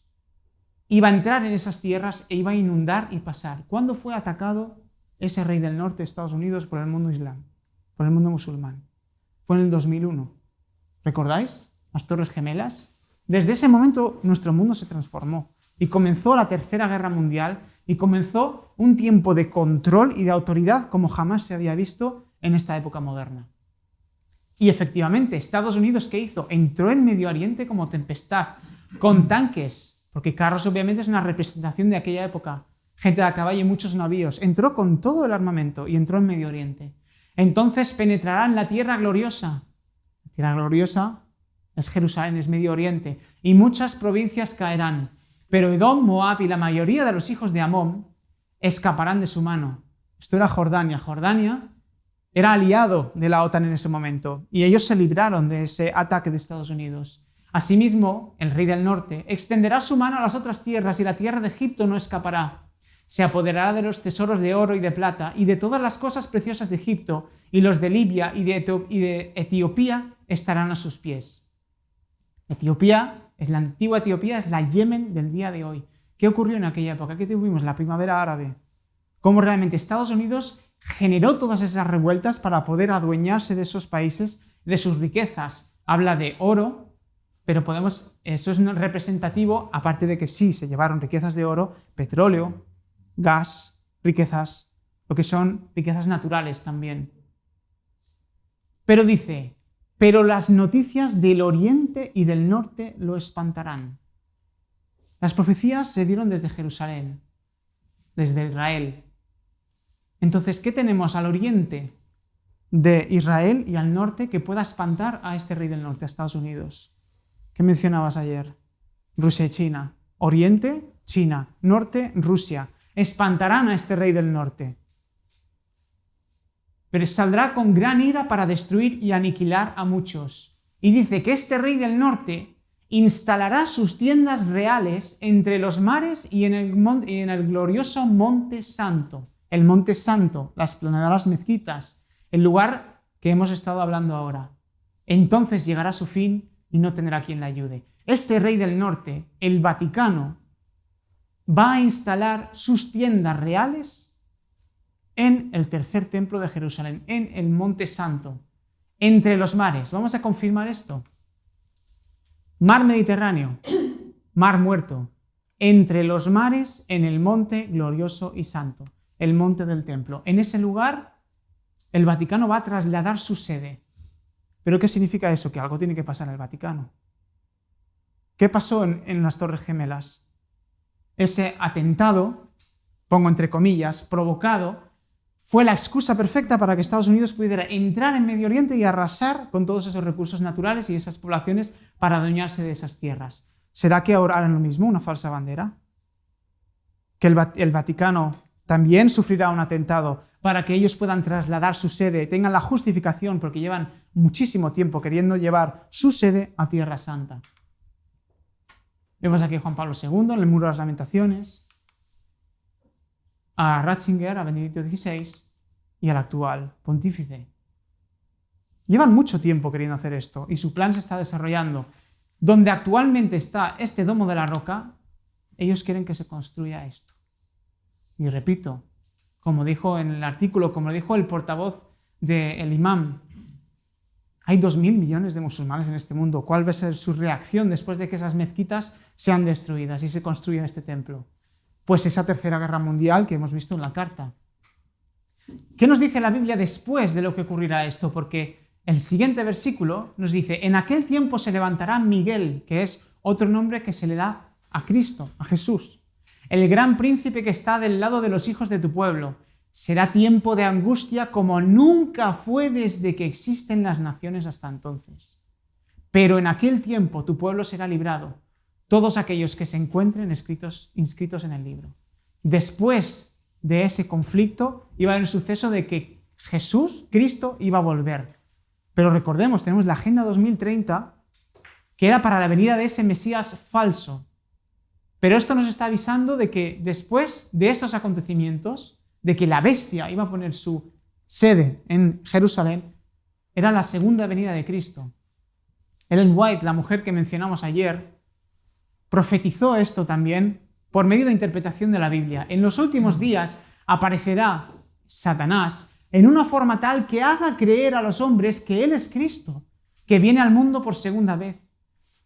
Iba a entrar en esas tierras e iba a inundar y pasar. ¿Cuándo fue atacado ese rey del norte de Estados Unidos por el mundo islam, por el mundo musulmán? Fue en el 2001. ¿Recordáis? Las Torres Gemelas. Desde ese momento nuestro mundo se transformó y comenzó la Tercera Guerra Mundial y comenzó un tiempo de control y de autoridad como jamás se había visto en esta época moderna. Y efectivamente, Estados Unidos, ¿qué hizo? Entró en Medio Oriente como tempestad, con tanques, porque carros obviamente es una representación de aquella época, gente a caballo y muchos navíos. Entró con todo el armamento y entró en Medio Oriente. Entonces penetrará en la tierra gloriosa. La tierra gloriosa es Jerusalén, es Medio Oriente, y muchas provincias caerán. Pero Edom, Moab y la mayoría de los hijos de Amón escaparán de su mano. Esto era Jordania. Jordania era aliado de la OTAN en ese momento, y ellos se libraron de ese ataque de Estados Unidos. Asimismo, el rey del norte extenderá su mano a las otras tierras, y la tierra de Egipto no escapará. Se apoderará de los tesoros de oro y de plata, y de todas las cosas preciosas de Egipto, y los de Libia y de Etiopía estarán a sus pies. Etiopía, la antigua Etiopía, es la Yemen del día de hoy. ¿Qué ocurrió en aquella época? ¿Qué tuvimos? La primavera árabe. Cómo realmente Estados Unidos generó todas esas revueltas para poder adueñarse de esos países, de sus riquezas. Habla de oro, pero eso es representativo, aparte de que sí, se llevaron riquezas de oro, petróleo, gas, riquezas, lo que son riquezas naturales también. Pero dice: pero las noticias del oriente y del norte lo espantarán. Las profecías se dieron desde Jerusalén, desde Israel. Entonces, ¿qué tenemos al oriente de Israel y al norte que pueda espantar a este rey del norte, a Estados Unidos? ¿Qué mencionabas ayer? Rusia y China. Oriente, China. Norte, Rusia. Espantarán a este rey del norte. Pero saldrá con gran ira para destruir y aniquilar a muchos. Y dice que este rey del norte instalará sus tiendas reales entre los mares y en el glorioso Monte Santo. El Monte Santo, la explanada de las mezquitas, el lugar que hemos estado hablando ahora. Entonces llegará su fin y no tendrá quien le ayude. Este rey del norte, el Vaticano, va a instalar sus tiendas reales en el tercer templo de Jerusalén, en el Monte Santo, entre los mares. Vamos a confirmar esto. Mar Mediterráneo, Mar Muerto, entre los mares, en el monte glorioso y santo, el monte del templo. En ese lugar, el Vaticano va a trasladar su sede. ¿Pero qué significa eso? Que algo tiene que pasar en el Vaticano. ¿Qué pasó en las Torres Gemelas? Ese atentado, pongo entre comillas, provocado, fue la excusa perfecta para que Estados Unidos pudiera entrar en Medio Oriente y arrasar con todos esos recursos naturales y esas poblaciones para adueñarse de esas tierras. ¿Será que ahora harán lo mismo, una falsa bandera? ¿Que el Vaticano también sufrirá un atentado para que ellos puedan trasladar su sede, tengan la justificación, porque llevan muchísimo tiempo queriendo llevar su sede a Tierra Santa? Vemos aquí a Juan Pablo II en el Muro de las Lamentaciones, a Ratzinger, a Benedicto XVI y al actual pontífice. Llevan mucho tiempo queriendo hacer esto y su plan se está desarrollando. donde actualmente está este domo de la roca, ellos quieren que se construya esto. Y repito, como dijo en el artículo, como dijo el portavoz del imam, hay 2.000 millones de musulmanes en este mundo. ¿Cuál va a ser su reacción después de que esas mezquitas sean destruidas y se construya este templo? Pues esa tercera guerra mundial que hemos visto en la carta. ¿Qué nos dice la Biblia después de lo que ocurrirá esto? Porque el siguiente versículo nos dice, en aquel tiempo se levantará Miguel, que es otro nombre que se le da a Cristo, a Jesús, el gran príncipe que está del lado de los hijos de tu pueblo. Será tiempo de angustia como nunca fue desde que existen las naciones hasta entonces. Pero en aquel tiempo tu pueblo será librado, todos aquellos que se encuentren inscritos en el libro. Después de ese conflicto iba a haber el suceso de que Jesús, Cristo, iba a volver. Pero recordemos, tenemos la Agenda 2030, que era para la venida de ese Mesías falso. Pero esto nos está avisando de que después de esos acontecimientos, de que la bestia iba a poner su sede en Jerusalén, era la segunda venida de Cristo. Ellen White, la mujer que mencionamos ayer, profetizó esto también por medio de interpretación de la Biblia. En los últimos días aparecerá Satanás en una forma tal que haga creer a los hombres que Él es Cristo, que viene al mundo por segunda vez.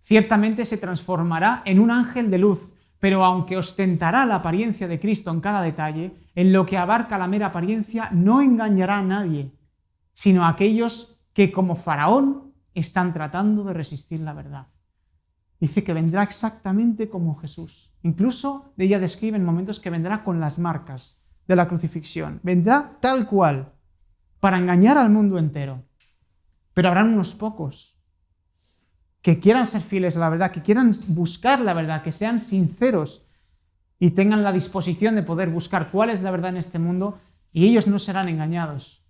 Ciertamente se transformará en un ángel de luz, pero aunque ostentará la apariencia de Cristo en cada detalle, en lo que abarca la mera apariencia, no engañará a nadie, sino a aquellos que, como Faraón, están tratando de resistir la verdad. Dice que vendrá exactamente como Jesús. Incluso ella describe en momentos que vendrá con las marcas de la crucifixión. Vendrá tal cual, para engañar al mundo entero. Pero habrán unos pocos que quieran ser fieles a la verdad, que quieran buscar la verdad, que sean sinceros y tengan la disposición de poder buscar cuál es la verdad en este mundo, y ellos no serán engañados.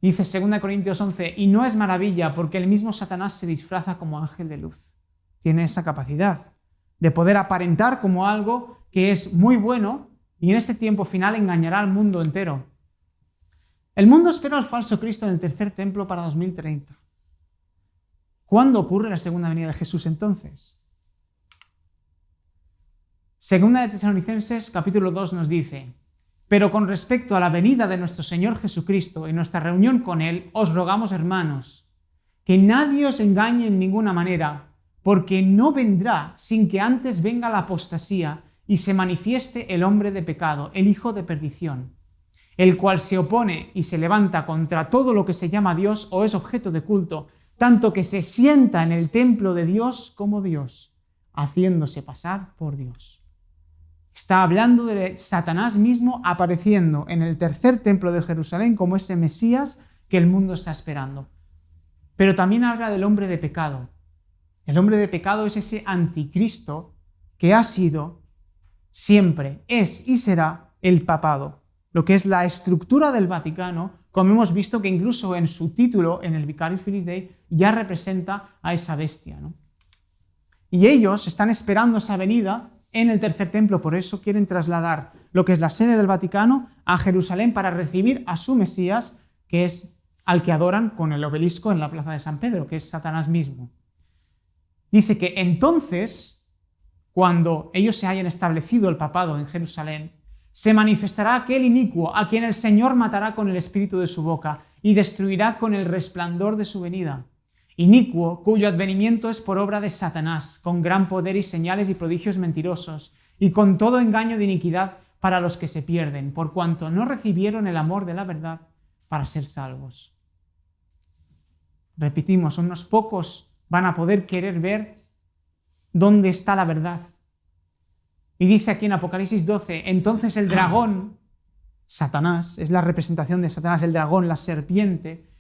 Dice 2 Corintios 11, y no es maravilla porque el mismo Satanás se disfraza como ángel de luz. Tiene esa capacidad de poder aparentar como algo que es muy bueno y en este tiempo final engañará al mundo entero. El mundo espera al falso Cristo en el tercer templo para 2030. ¿Cuándo ocurre la segunda venida de Jesús entonces? Segunda de Tesalonicenses, capítulo 2 nos dice, pero con respecto a la venida de nuestro Señor Jesucristo y nuestra reunión con Él, os rogamos, hermanos, que nadie os engañe en ninguna manera, porque no vendrá sin que antes venga la apostasía y se manifieste el hombre de pecado, el hijo de perdición, el cual se opone y se levanta contra todo lo que se llama Dios o es objeto de culto, tanto que se sienta en el templo de Dios como Dios, haciéndose pasar por Dios. Está hablando de Satanás mismo apareciendo en el tercer templo de Jerusalén como ese Mesías que el mundo está esperando. Pero también habla del hombre de pecado. El hombre de pecado es ese anticristo que ha sido, siempre, es y será el papado, lo que es la estructura del Vaticano, como hemos visto que incluso en su título, en el Vicarius Filii Dei, ya representa a esa bestia, ¿no? Y ellos están esperando esa venida en el tercer templo, por eso quieren trasladar lo que es la sede del Vaticano a Jerusalén para recibir a su Mesías, que es al que adoran con el obelisco en la plaza de San Pedro, que es Satanás mismo. Dice que entonces, cuando ellos se hayan establecido el papado en Jerusalén, se manifestará aquel inicuo a quien el Señor matará con el espíritu de su boca y destruirá con el resplandor de su venida. Inicuo, cuyo advenimiento es por obra de Satanás, con gran poder y señales y prodigios mentirosos, y con todo engaño de iniquidad para los que se pierden, por cuanto no recibieron el amor de la verdad para ser salvos. Repetimos, unos pocos van a poder querer ver dónde está la verdad. Y dice aquí en Apocalipsis 12, entonces el dragón, Satanás, es la representación de Satanás, el dragón, la serpiente,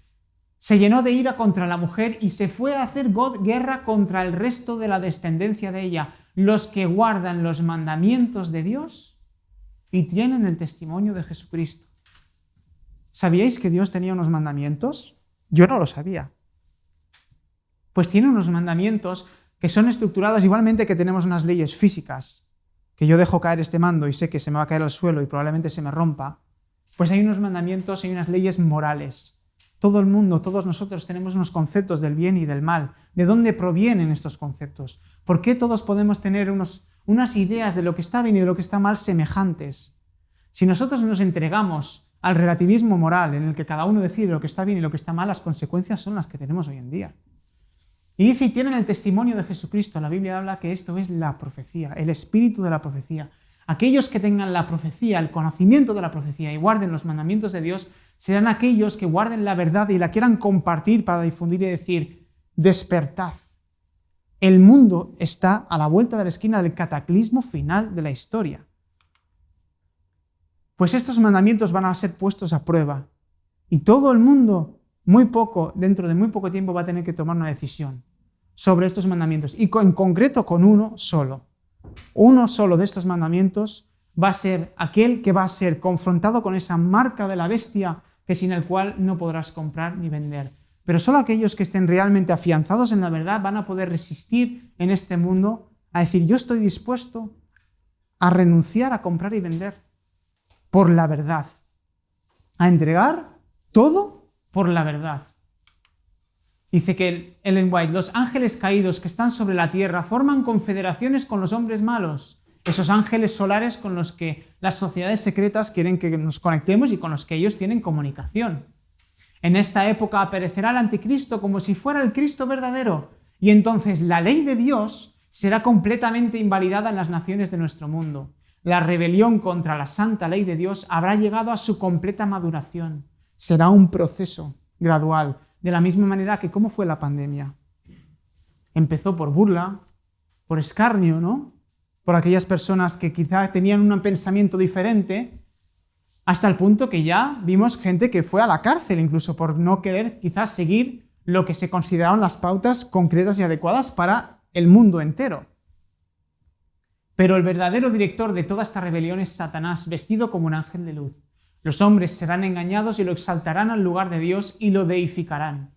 se llenó de ira contra la mujer y se fue a hacer guerra contra el resto de la descendencia de ella, los que guardan los mandamientos de Dios y tienen el testimonio de Jesucristo. ¿Sabíais que Dios tenía unos mandamientos? Yo no lo sabía. Pues tiene unos mandamientos que son estructurados igualmente que tenemos unas leyes físicas, que yo dejo caer este mando y sé que se me va a caer al suelo y probablemente se me rompa. Pues hay unos mandamientos, hay unas leyes morales Todo el mundo, todos nosotros tenemos unos conceptos del bien y del mal. ¿De dónde provienen estos conceptos? ¿Por qué todos podemos tener unas ideas de lo que está bien y de lo que está mal semejantes? Si nosotros nos entregamos al relativismo moral en el que cada uno decide lo que está bien y lo que está mal, las consecuencias son las que tenemos hoy en día. Y dice, y tienen el testimonio de Jesucristo. La Biblia habla que esto es la profecía, el espíritu de la profecía. Aquellos que tengan la profecía, el conocimiento de la profecía y guarden los mandamientos de Dios, serán aquellos que guarden la verdad y la quieran compartir para difundir y decir, despertad. El mundo está a la vuelta de la esquina del cataclismo final de la historia. Pues estos mandamientos van a ser puestos a prueba y todo el mundo, dentro de muy poco tiempo, va a tener que tomar una decisión sobre estos mandamientos y en concreto con uno solo. Uno solo de estos mandamientos va a ser aquel que va a ser confrontado con esa marca de la bestia que sin el cual no podrás comprar ni vender. Pero solo aquellos que estén realmente afianzados en la verdad van a poder resistir en este mundo a decir, yo estoy dispuesto a renunciar a comprar y vender por la verdad, a entregar todo por la verdad. Dice que Ellen White, los ángeles caídos que están sobre la tierra forman confederaciones con los hombres malos, esos ángeles solares con los que las sociedades secretas quieren que nos conectemos y con los que ellos tienen comunicación. En esta época aparecerá el anticristo como si fuera el Cristo verdadero, y entonces la ley de Dios será completamente invalidada en las naciones de nuestro mundo. La rebelión contra la santa ley de Dios habrá llegado a su completa maduración. Será un proceso gradual, de la misma manera que cómo fue la pandemia. Empezó por burla, por escarnio, ¿no? Por aquellas personas que quizá tenían un pensamiento diferente, hasta el punto que ya vimos gente que fue a la cárcel incluso por no querer quizás seguir lo que se consideraban las pautas concretas y adecuadas para el mundo entero. Pero el verdadero director de toda esta rebelión es Satanás, vestido como un ángel de luz. Los hombres serán engañados y lo exaltarán al lugar de Dios y lo deificarán.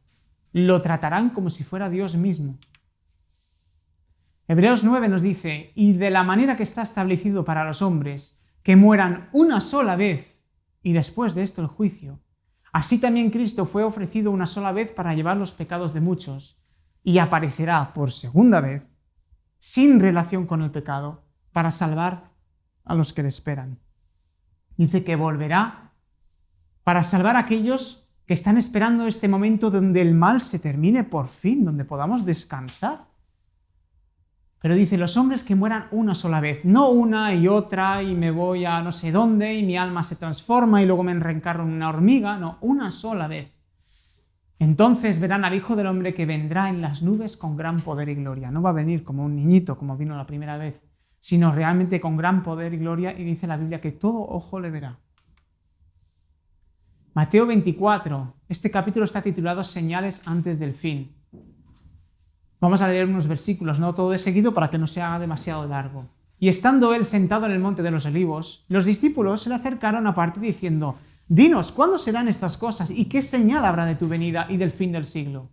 Lo tratarán como si fuera Dios mismo. Hebreos 9 nos dice, y de la manera que está establecido para los hombres, que mueran una sola vez y después de esto el juicio, así también Cristo fue ofrecido una sola vez para llevar los pecados de muchos y aparecerá por segunda vez, sin relación con el pecado, para salvar a los que le esperan. Dice que volverá para salvar a aquellos que están esperando este momento donde el mal se termine por fin, donde podamos descansar. Pero dice, los hombres que mueran una sola vez, no una y otra y me voy a no sé dónde y mi alma se transforma y luego me reencarno en una hormiga, no, una sola vez. Entonces verán al Hijo del Hombre que vendrá en las nubes con gran poder y gloria. No va a venir como un niñito, como vino la primera vez, sino realmente con gran poder y gloria, y dice la Biblia que todo ojo le verá. Mateo 24, este capítulo está titulado Señales antes del fin. Vamos a leer unos versículos, no todo de seguido para que no se haga demasiado largo. Y estando él sentado en el monte de los olivos, los discípulos se le acercaron aparte diciendo, dinos, ¿cuándo serán estas cosas y qué señal habrá de tu venida y del fin del siglo?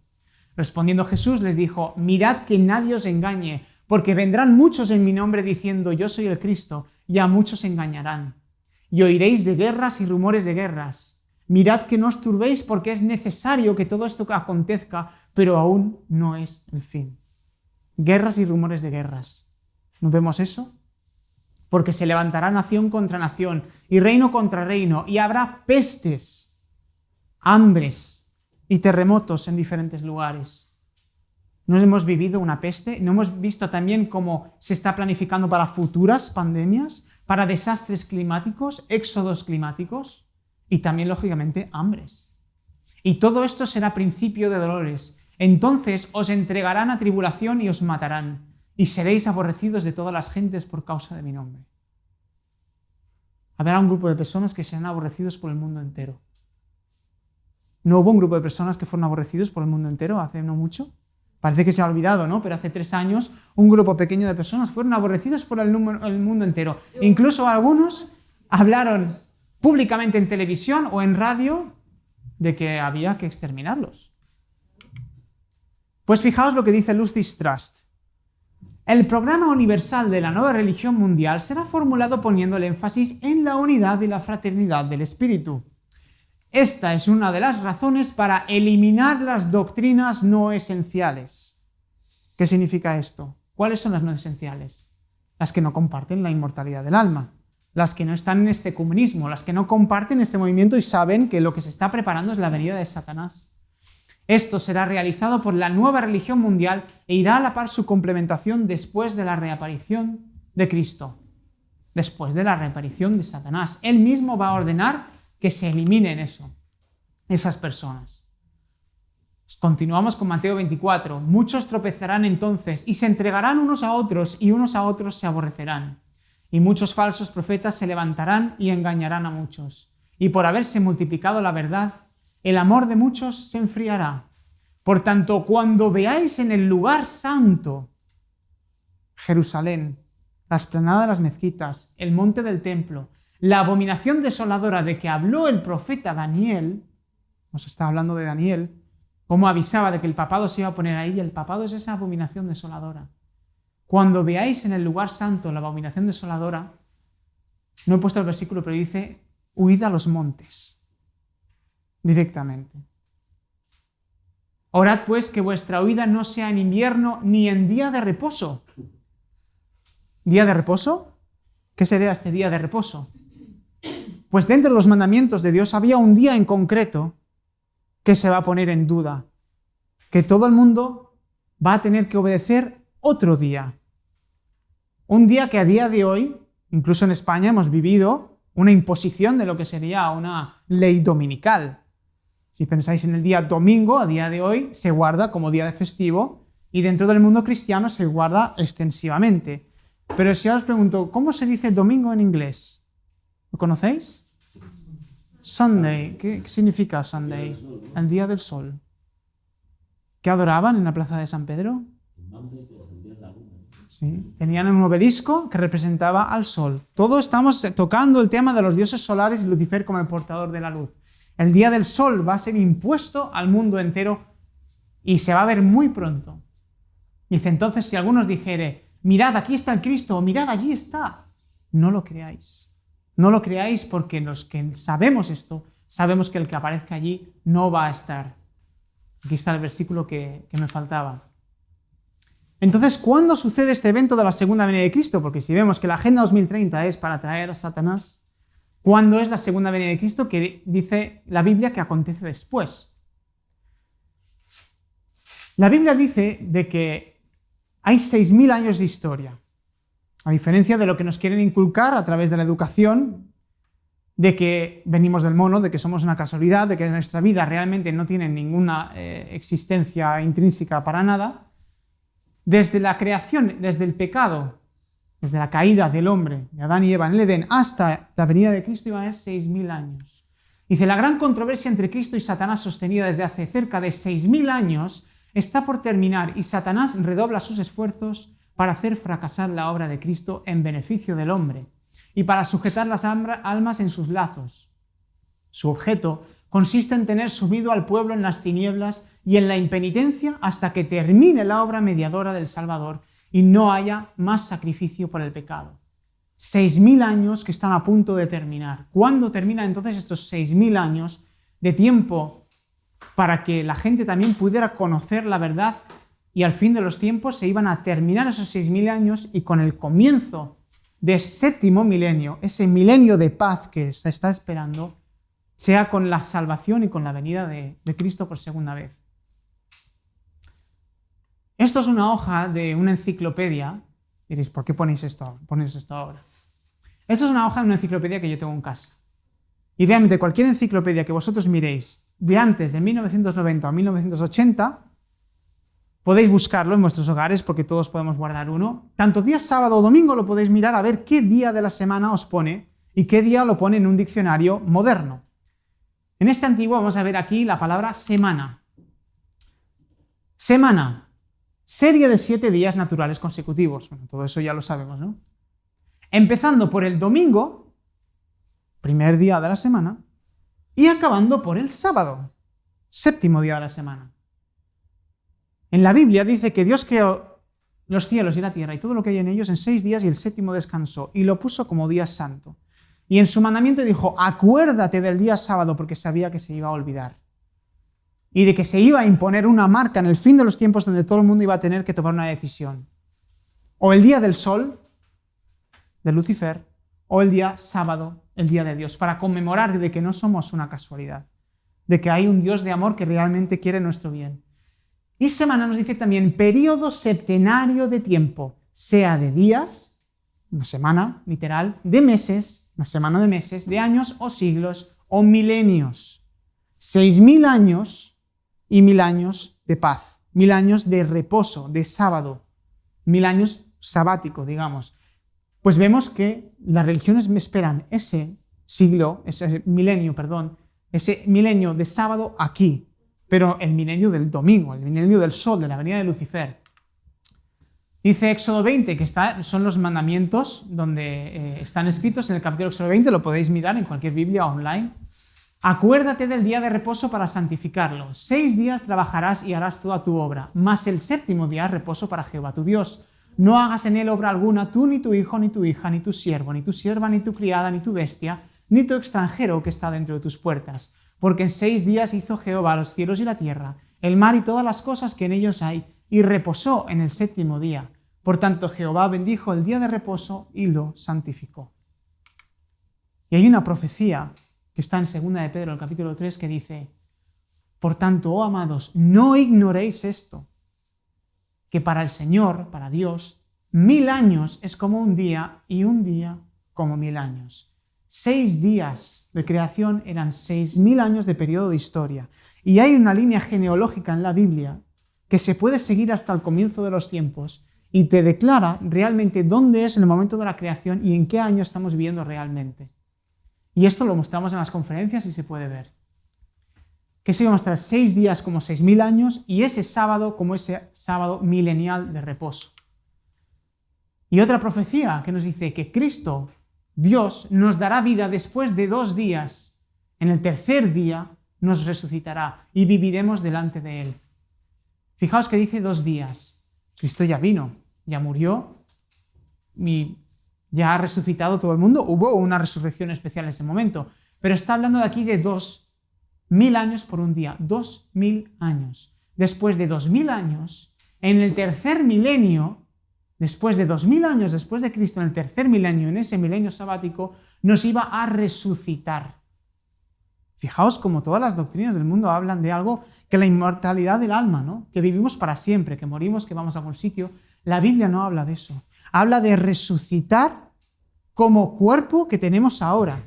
Respondiendo Jesús les dijo, mirad que nadie os engañe, porque vendrán muchos en mi nombre diciendo yo soy el Cristo, y a muchos engañarán. Y oiréis de guerras y rumores de guerras. Mirad que no os turbéis, porque es necesario que todo esto acontezca, pero aún no es el fin. Guerras y rumores de guerras. ¿No vemos eso? Porque se levantará nación contra nación, y reino contra reino, y habrá pestes, hambres y terremotos en diferentes lugares. ¿No hemos vivido una peste? ¿No hemos visto también cómo se está planificando para futuras pandemias, para desastres climáticos, éxodos climáticos y también, lógicamente, hambres? Y todo esto será principio de dolores. Entonces os entregarán a tribulación y os matarán, y seréis aborrecidos de todas las gentes por causa de mi nombre. Habrá un grupo de personas que serán aborrecidos por el mundo entero. ¿No hubo un grupo de personas que fueron aborrecidos por el mundo entero hace no mucho? Parece que se ha olvidado, ¿no? Pero hace 3 años un grupo pequeño de personas fueron aborrecidos por el mundo entero. Incluso algunos hablaron públicamente en televisión o en radio de que había que exterminarlos. Pues fijaos lo que dice Lucis Trust. El programa universal de la nueva religión mundial será formulado poniendo el énfasis en la unidad y la fraternidad del espíritu. Esta es una de las razones para eliminar las doctrinas no esenciales. ¿Qué significa esto? ¿Cuáles son las no esenciales? Las que no comparten la inmortalidad del alma, las que no están en este ecumenismo, las que no comparten este movimiento y saben que lo que se está preparando es la venida de Satanás. Esto será realizado por la nueva religión mundial e irá a la par su complementación después de la reaparición de Cristo, después de la reaparición de Satanás. Él mismo va a ordenar que se eliminen esas personas. Continuamos con Mateo 24. Muchos tropezarán entonces y se entregarán unos a otros y unos a otros se aborrecerán. Y muchos falsos profetas se levantarán y engañarán a muchos. Y por haberse multiplicado la verdad, el amor de muchos se enfriará. Por tanto, cuando veáis en el lugar santo, Jerusalén, la explanada de las mezquitas, el monte del templo, la abominación desoladora de que habló el profeta Daniel, nos está hablando de Daniel, cómo avisaba de que el papado se iba a poner ahí, y el papado es esa abominación desoladora. Cuando veáis en el lugar santo la abominación desoladora, no he puesto el versículo, pero dice, huid a los montes, directamente. Orad pues que vuestra huida no sea en invierno ni en día de reposo. ¿Día de reposo? ¿Qué sería este día de reposo? Pues dentro de los mandamientos de Dios había un día en concreto que se va a poner en duda, que todo el mundo va a tener que obedecer otro día. Un día que a día de hoy, incluso en España, hemos vivido una imposición de lo que sería una ley dominical. Si pensáis en el día domingo, a día de hoy, se guarda como día de festivo y dentro del mundo cristiano se guarda extensivamente. Pero si ahora os pregunto, ¿cómo se dice domingo en inglés? ¿Lo conocéis? Sunday. ¿Qué significa Sunday? El día del sol. ¿Qué adoraban en la plaza de San Pedro? Sí. Tenían un obelisco que representaba al sol. Todos estamos tocando el tema de los dioses solares y Lucifer como el portador de la luz. El día del sol va a ser impuesto al mundo entero y se va a ver muy pronto. Dice, entonces, si algunos dijere, mirad, aquí está el Cristo, o mirad, allí está, no lo creáis. No lo creáis porque los que sabemos esto, sabemos que el que aparezca allí no va a estar. Aquí está el versículo que me faltaba. Entonces, ¿cuándo sucede este evento de la segunda venida de Cristo? Porque si vemos que la Agenda 2030 es para traer a Satanás, ¿cuándo es la segunda venida de Cristo? Que dice la Biblia que acontece después. La Biblia dice de que hay 6.000 años de historia. A diferencia de lo que nos quieren inculcar a través de la educación, de que venimos del mono, de que somos una casualidad, de que nuestra vida realmente no tiene ninguna existencia intrínseca para nada, desde la creación, desde el pecado, desde la caída del hombre, de Adán y Eva en el Edén, hasta la venida de Cristo iban a ser 6.000 años. Dice, la gran controversia entre Cristo y Satanás sostenida desde hace cerca de 6.000 años está por terminar y Satanás redobla sus esfuerzos para hacer fracasar la obra de Cristo en beneficio del hombre y para sujetar las almas en sus lazos. Su objeto consiste en tener sumido al pueblo en las tinieblas y en la impenitencia hasta que termine la obra mediadora del Salvador y no haya más sacrificio por el pecado. 6.000 años que están a punto de terminar. ¿Cuándo terminan entonces estos 6.000 años de tiempo para que la gente también pudiera conocer la verdad? Y al fin de los tiempos se iban a terminar esos 6.000 años y con el comienzo del séptimo milenio, ese milenio de paz que se está esperando, sea con la salvación y con la venida de Cristo por segunda vez. Esto es una hoja de una enciclopedia. Diréis, ¿por qué ponéis esto ahora? Esto es una hoja de una enciclopedia que yo tengo en casa. Y realmente cualquier enciclopedia que vosotros miréis de antes de 1990 a 1980, podéis buscarlo en vuestros hogares porque todos podemos guardar uno. Tanto día sábado o domingo lo podéis mirar a ver qué día de la semana os pone y qué día lo pone en un diccionario moderno. En este antiguo vamos a ver aquí la palabra semana. Semana, serie de 7 días naturales consecutivos. Bueno, todo eso ya lo sabemos, ¿no? Empezando por el domingo, primer día de la semana, y acabando por el sábado, séptimo día de la semana. En la Biblia dice que Dios creó los cielos y la tierra y todo lo que hay en ellos en 6 días y el séptimo descansó y lo puso como día santo. Y en su mandamiento dijo, acuérdate del día sábado, porque sabía que se iba a olvidar. Y de que se iba a imponer una marca en el fin de los tiempos donde todo el mundo iba a tener que tomar una decisión. O el día del sol, de Lucifer, o el día sábado, el día de Dios, para conmemorar de que no somos una casualidad, de que hay un Dios de amor que realmente quiere nuestro bien. Y semana nos dice también periodo septenario de tiempo, sea de días, una semana literal, de meses, una semana de meses, de años o siglos o milenios. 6.000 años y 1.000 años de paz, 1.000 años de reposo, de sábado, 1.000 años sabático, digamos. Pues vemos que las religiones me esperan ese milenio de sábado aquí, pero el milenio del domingo, el milenio del sol, de la venida de Lucifer. Dice Éxodo 20, que son los mandamientos donde están escritos en el capítulo Éxodo 20, lo podéis mirar en cualquier Biblia online. Acuérdate del día de reposo para santificarlo. 6 días trabajarás y harás toda tu obra, mas el 7º día reposo para Jehová tu Dios. No hagas en él obra alguna, tú, ni tu hijo, ni tu hija, ni tu siervo, ni tu sierva, ni tu criada, ni tu bestia, ni tu extranjero que está dentro de tus puertas. Porque en 6 días hizo Jehová los cielos y la tierra, el mar y todas las cosas que en ellos hay, y reposó en el 7º día. Por tanto, Jehová bendijo el día de reposo y lo santificó. Y hay una profecía que está en 2 de Pedro, el capítulo 3, que dice, por tanto, oh amados, no ignoréis esto, que para el Señor, para Dios, 1.000 años es como un día y un día como 1.000 años. 6 días de creación eran 6.000 años de periodo de historia. Y hay una línea genealógica en la Biblia que se puede seguir hasta el comienzo de los tiempos y te declara realmente dónde es el momento de la creación y en qué año estamos viviendo realmente. Y esto lo mostramos en las conferencias y se puede ver. Que se iba a mostrar 6 días como 6.000 años y ese sábado como ese sábado milenial de reposo. Y otra profecía que nos dice que Cristo, Dios, nos dará vida después de 2 días. En el 3er día nos resucitará y viviremos delante de Él. Fijaos que dice 2 días. Cristo ya vino, ya murió y ya ha resucitado todo el mundo. Hubo una resurrección especial en ese momento, pero está hablando de aquí de 2.000 años por un día, 2.000 años. Después de 2.000 años, en el 3er milenio, después de 2.000 años después de Cristo, en el 3er milenio, en ese milenio sabático, nos iba a resucitar. Fijaos como todas las doctrinas del mundo hablan de algo que la inmortalidad del alma, ¿no? Que vivimos para siempre, que morimos, que vamos a algún sitio. La Biblia no habla de eso. Habla de resucitar como cuerpo que tenemos ahora,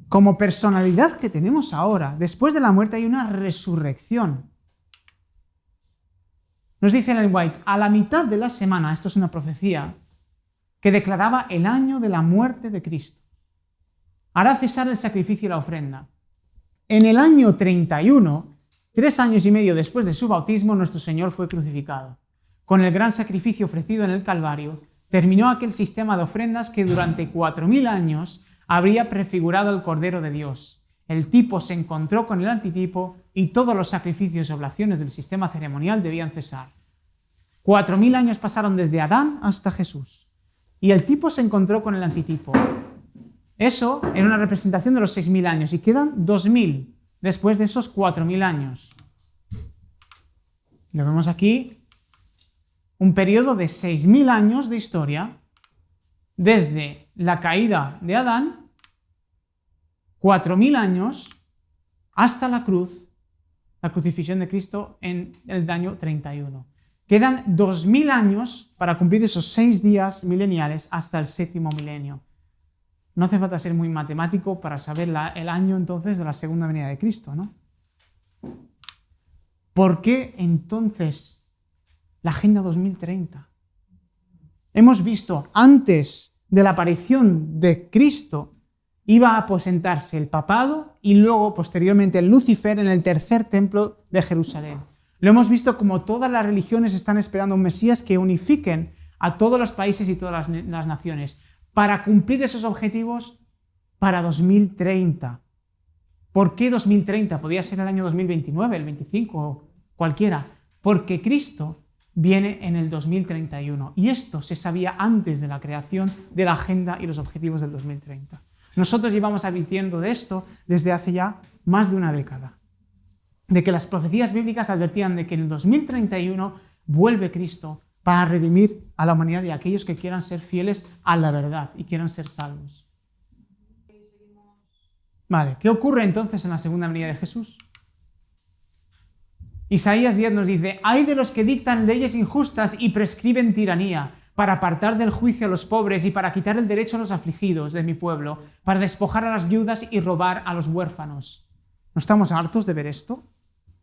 como personalidad que tenemos ahora. Después de la muerte hay una resurrección. Nos dice Ellen White, a la mitad de la semana, esto es una profecía, que declaraba el año de la muerte de Cristo. Hará cesar el sacrificio y la ofrenda. En el año 31, 3 años y medio después de su bautismo, nuestro Señor fue crucificado. Con el gran sacrificio ofrecido en el Calvario, terminó aquel sistema de ofrendas que durante 4.000 años habría prefigurado el Cordero de Dios. El tipo se encontró con el antitipo y todos los sacrificios y oblaciones del sistema ceremonial debían cesar. 4.000 años pasaron desde Adán hasta Jesús. Y el tipo se encontró con el antitipo. Eso era una representación de los 6.000 años y quedan 2.000 después de esos 4.000 años. Lo vemos aquí, un periodo de 6.000 años de historia desde la caída de Adán, 4.000 años hasta la cruz, la crucifixión de Cristo en el año 31. Quedan 2.000 años para cumplir esos 6 días mileniales hasta el 7º milenio. No hace falta ser muy matemático para saber el año entonces de la segunda venida de Cristo, ¿no? ¿Por qué entonces la Agenda 2030? Hemos visto antes de la aparición de Cristo iba a aposentarse el papado y luego posteriormente Lucifer en el 3er templo de Jerusalén. Lo hemos visto como todas las religiones están esperando un Mesías que unifiquen a todos los países y todas las naciones para cumplir esos objetivos para 2030. ¿Por qué 2030? Podría ser el año 2029, el 25 o cualquiera. Porque Cristo viene en el 2031 y esto se sabía antes de la creación de la agenda y los objetivos del 2030. Nosotros llevamos advirtiendo de esto desde hace ya más de una década. De que las profecías bíblicas advertían de que en el 2031 vuelve Cristo para redimir a la humanidad y a aquellos que quieran ser fieles a la verdad y quieran ser salvos. Vale, ¿qué ocurre entonces en la segunda venida de Jesús? Isaías 10 nos dice: «Ay de los que dictan leyes injustas y prescriben tiranía, para apartar del juicio a los pobres y para quitar el derecho a los afligidos de mi pueblo, para despojar a las viudas y robar a los huérfanos». ¿No estamos hartos de ver esto?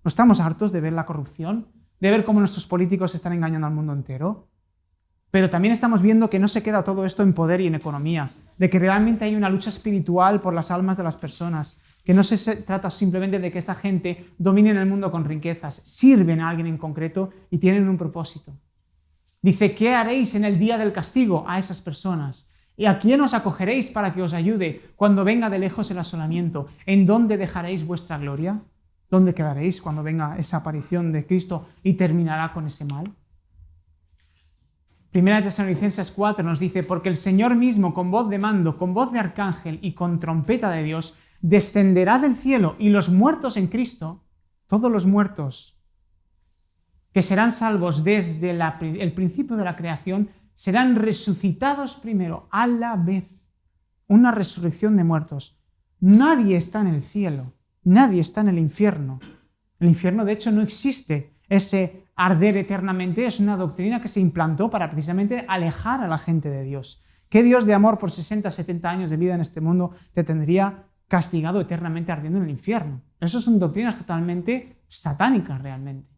¿No estamos hartos de ver la corrupción? ¿De ver cómo nuestros políticos están engañando al mundo entero? Pero también estamos viendo que no se queda todo esto en poder y en economía, de que realmente hay una lucha espiritual por las almas de las personas, que no se trata simplemente de que esta gente domine el mundo con riquezas, sirven a alguien en concreto y tienen un propósito. Dice: ¿qué haréis en el día del castigo a esas personas? ¿Y a quién os acogeréis para que os ayude cuando venga de lejos el asolamiento? ¿En dónde dejaréis vuestra gloria? ¿Dónde quedaréis cuando venga esa aparición de Cristo y terminará con ese mal? Primera de Tesalonicenses 4 nos dice: porque el Señor mismo, con voz de mando, con voz de arcángel y con trompeta de Dios, descenderá del cielo, y los muertos en Cristo, todos los muertos que serán salvos desde el principio de la creación, serán resucitados primero a la vez. Una resurrección de muertos. Nadie está en el cielo, nadie está en el infierno. El infierno, de hecho, no existe. Ese arder eternamente es una doctrina que se implantó para precisamente alejar a la gente de Dios. ¿Qué Dios de amor por 60, 70 años de vida en este mundo te tendría castigado eternamente ardiendo en el infierno? Esas son doctrinas totalmente satánicas realmente.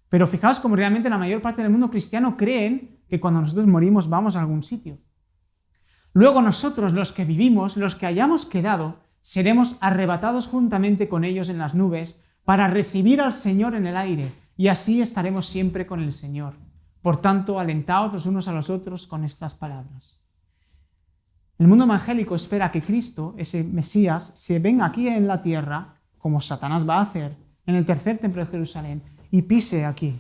Pero fijaos cómo realmente la mayor parte del mundo cristiano creen que cuando nosotros morimos vamos a algún sitio. Luego nosotros, los que vivimos, los que hayamos quedado, seremos arrebatados juntamente con ellos en las nubes para recibir al Señor en el aire, y así estaremos siempre con el Señor. Por tanto, alentaos los unos a los otros con estas palabras. El mundo evangélico espera que Cristo, ese Mesías, se venga aquí en la tierra, como Satanás va a hacer, en el tercer templo de Jerusalén, y pise aquí,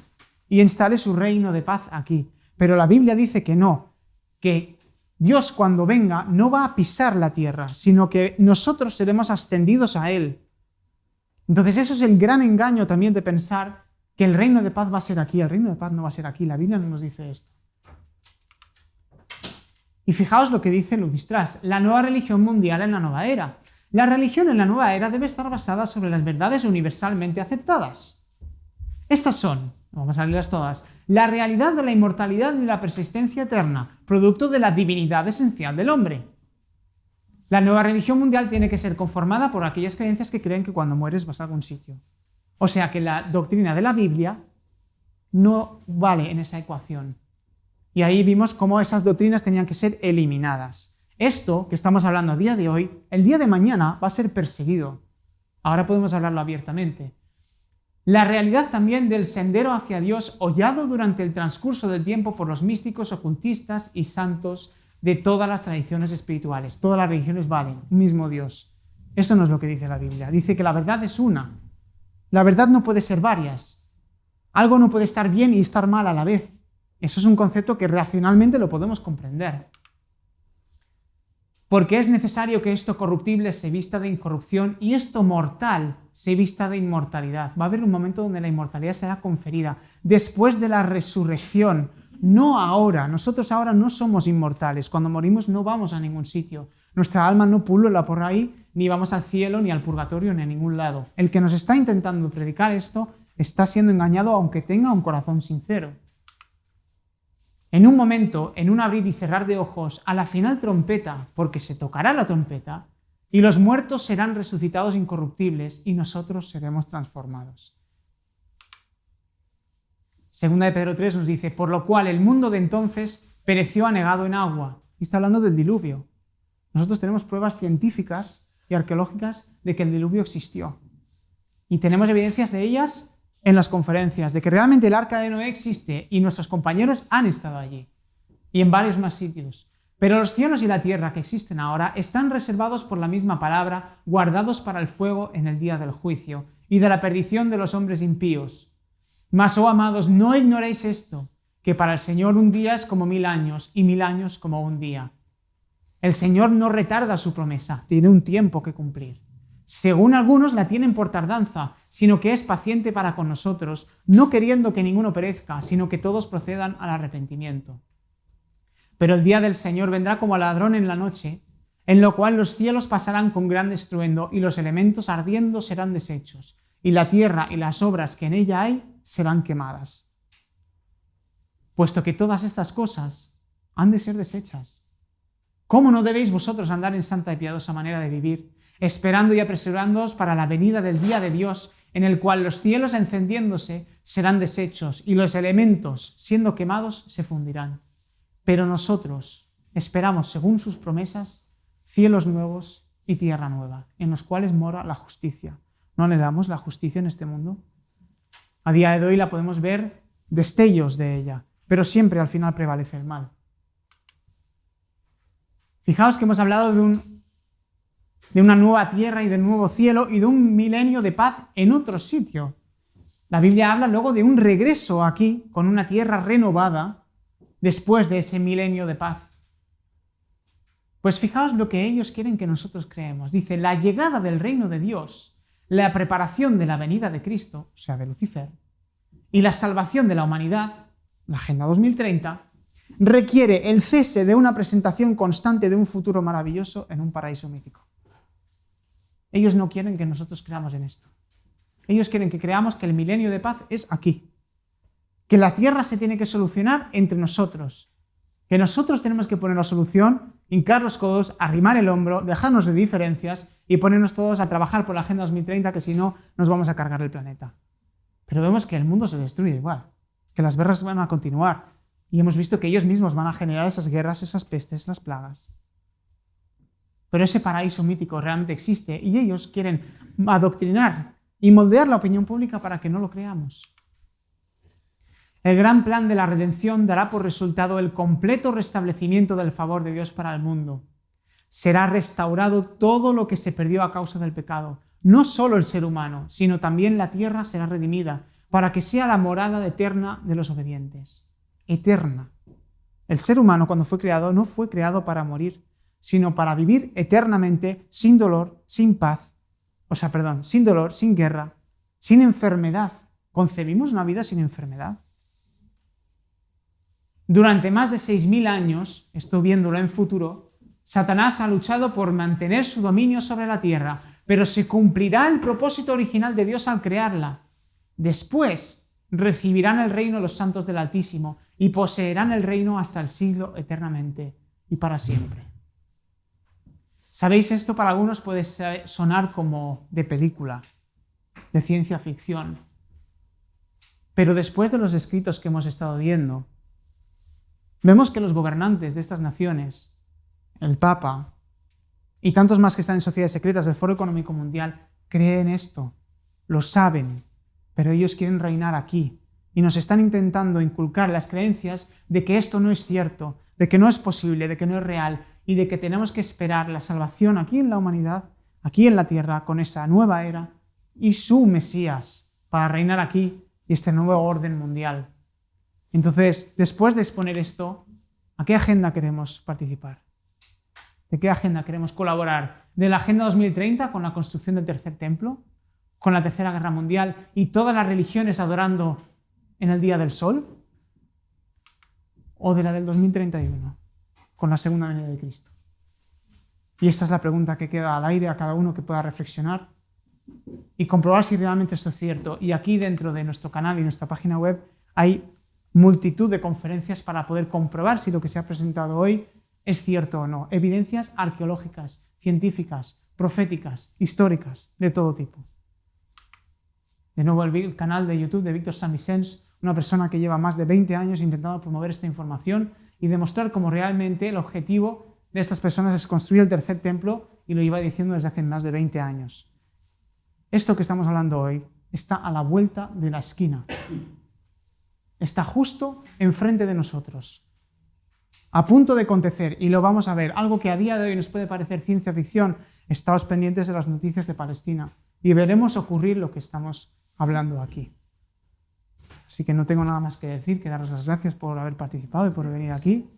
y instale su reino de paz aquí. Pero la Biblia dice que no, que Dios cuando venga no va a pisar la tierra, sino que nosotros seremos ascendidos a Él. Entonces eso es el gran engaño también de pensar que el reino de paz va a ser aquí. El reino de paz no va a ser aquí, la Biblia no nos dice esto. Y fijaos lo que dice Lucis Truss: la nueva religión mundial en la nueva era. La religión en la nueva era debe estar basada sobre las verdades universalmente aceptadas. Estas son, vamos a leerlas todas: la realidad de la inmortalidad y la persistencia eterna, producto de la divinidad esencial del hombre. La nueva religión mundial tiene que ser conformada por aquellas creencias que creen que cuando mueres vas a algún sitio. O sea que la doctrina de la Biblia no vale en esa ecuación. Y ahí vimos cómo esas doctrinas tenían que ser eliminadas. Esto que estamos hablando a día de hoy, el día de mañana va a ser perseguido. Ahora podemos hablarlo abiertamente. La realidad también del sendero hacia Dios, hollado durante el transcurso del tiempo por los místicos, ocultistas y santos de todas las tradiciones espirituales. Todas las religiones valen, un mismo Dios. Eso no es lo que dice la Biblia. Dice que la verdad es una. La verdad no puede ser varias. Algo no puede estar bien y estar mal a la vez. Eso es un concepto que racionalmente lo podemos comprender. Porque es necesario que esto corruptible se vista de incorrupción y esto mortal se vista de inmortalidad. Va a haber un momento donde la inmortalidad será conferida después de la resurrección, no ahora. Nosotros ahora no somos inmortales. Cuando morimos no vamos a ningún sitio. Nuestra alma no pulula por ahí, ni vamos al cielo, ni al purgatorio, ni a ningún lado. El que nos está intentando predicar esto está siendo engañado aunque tenga un corazón sincero. En un momento, en un abrir y cerrar de ojos, a la final trompeta, porque se tocará la trompeta, y los muertos serán resucitados incorruptibles y nosotros seremos transformados. Segunda de Pedro 3 nos dice: por lo cual el mundo de entonces pereció anegado en agua. Y está hablando del diluvio. Nosotros tenemos pruebas científicas y arqueológicas de que el diluvio existió. Y tenemos evidencias de ellas en las conferencias, de que realmente el arca de Noé existe y nuestros compañeros han estado allí. Y en varios más sitios. Pero los cielos y la tierra que existen ahora están reservados por la misma palabra, guardados para el fuego en el día del juicio y de la perdición de los hombres impíos. Mas, oh amados, no ignoréis esto, que para el Señor un día es como 1000 años y 1000 años como un día. El Señor no retarda su promesa, tiene un tiempo que cumplir. Según algunos la tienen por tardanza, sino que es paciente para con nosotros, no queriendo que ninguno perezca, sino que todos procedan al arrepentimiento. Pero el día del Señor vendrá como ladrón en la noche, en lo cual los cielos pasarán con gran estruendo y los elementos ardiendo serán deshechos, y la tierra y las obras que en ella hay serán quemadas. Puesto que todas estas cosas han de ser deshechas, ¿cómo no debéis vosotros andar en santa y piadosa manera de vivir, esperando y apresurándoos para la venida del día de Dios, en el cual los cielos encendiéndose serán deshechos y los elementos, siendo quemados, se fundirán? Pero nosotros esperamos, según sus promesas, cielos nuevos y tierra nueva, en los cuales mora la justicia. ¿No anhelamos la justicia en este mundo? A día de hoy la podemos ver destellos de ella, pero siempre al final prevalece el mal. Fijaos que hemos hablado de una nueva tierra y de un nuevo cielo y de un milenio de paz en otro sitio. La Biblia habla luego de un regreso aquí con una tierra renovada después de ese milenio de paz. Pues fijaos lo que ellos quieren que nosotros creemos. Dice, la llegada del reino de Dios, la preparación de la venida de Cristo, o sea, de Lucifer, y la salvación de la humanidad, la Agenda 2030, requiere el cese de una presentación constante de un futuro maravilloso en un paraíso mítico. Ellos no quieren que nosotros creamos en esto. Ellos quieren que creamos que el milenio de paz es aquí, que la tierra se tiene que solucionar entre nosotros, que nosotros tenemos que poner la solución, hincar los codos, arrimar el hombro, dejarnos de diferencias y ponernos todos a trabajar por la Agenda 2030, que si no nos vamos a cargar el planeta. Pero vemos que el mundo se destruye igual, que las guerras van a continuar y hemos visto que ellos mismos van a generar esas guerras, esas pestes, las plagas. Pero ese paraíso mítico realmente existe y ellos quieren adoctrinar y moldear la opinión pública para que no lo creamos. El gran plan de la redención dará por resultado el completo restablecimiento del favor de Dios para el mundo. Será restaurado todo lo que se perdió a causa del pecado. No solo el ser humano, sino también la tierra será redimida, para que sea la morada eterna de los obedientes. Eterna. El ser humano, cuando fue creado, no fue creado para morir, sino para vivir eternamente sin dolor, sin paz, sin dolor, sin guerra, sin enfermedad. ¿Concebimos una vida sin enfermedad? Durante más de 6.000 años, estoy viéndolo en futuro, Satanás ha luchado por mantener su dominio sobre la tierra, pero se cumplirá el propósito original de Dios al crearla. Después recibirán el reino los santos del Altísimo y poseerán el reino hasta el siglo eternamente y para siempre. ¿Sabéis? Esto para algunos puede sonar como de película, de ciencia ficción. Pero después de los escritos que hemos estado viendo, vemos que los gobernantes de estas naciones, el Papa y tantos más que están en sociedades secretas del Foro Económico Mundial, creen esto, lo saben, pero ellos quieren reinar aquí y nos están intentando inculcar las creencias de que esto no es cierto, de que no es posible, de que no es real y de que tenemos que esperar la salvación aquí en la humanidad, aquí en la tierra, con esa nueva era y su Mesías para reinar aquí y este nuevo orden mundial. Entonces, después de exponer esto, ¿a qué agenda queremos participar? ¿De qué agenda queremos colaborar? ¿De la Agenda 2030 con la construcción del tercer templo? ¿Con la Tercera Guerra Mundial y todas las religiones adorando en el Día del Sol? ¿O de la del 2031 con la segunda venida de Cristo? Y esta es la pregunta que queda al aire a cada uno que pueda reflexionar y comprobar si realmente esto es cierto. Y aquí dentro de nuestro canal y nuestra página web hay multitud de conferencias para poder comprobar si lo que se ha presentado hoy es cierto o no. Evidencias arqueológicas, científicas, proféticas, históricas, de todo tipo. De nuevo el canal de YouTube de Víctor San Vicens, una persona que lleva más de 20 años intentando promover esta información y demostrar cómo realmente el objetivo de estas personas es construir el tercer templo y lo iba diciendo desde hace más de 20 años. Esto que estamos hablando hoy está a la vuelta de la esquina. Está justo enfrente de nosotros, a punto de acontecer, y lo vamos a ver. Algo que a día de hoy nos puede parecer ciencia ficción, estáos pendientes de las noticias de Palestina y veremos ocurrir lo que estamos hablando aquí. Así que no tengo nada más que decir, que daros las gracias por haber participado y por venir aquí.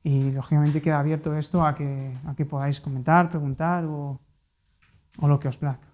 Y lógicamente queda abierto esto a que podáis comentar, preguntar o lo que os plazca.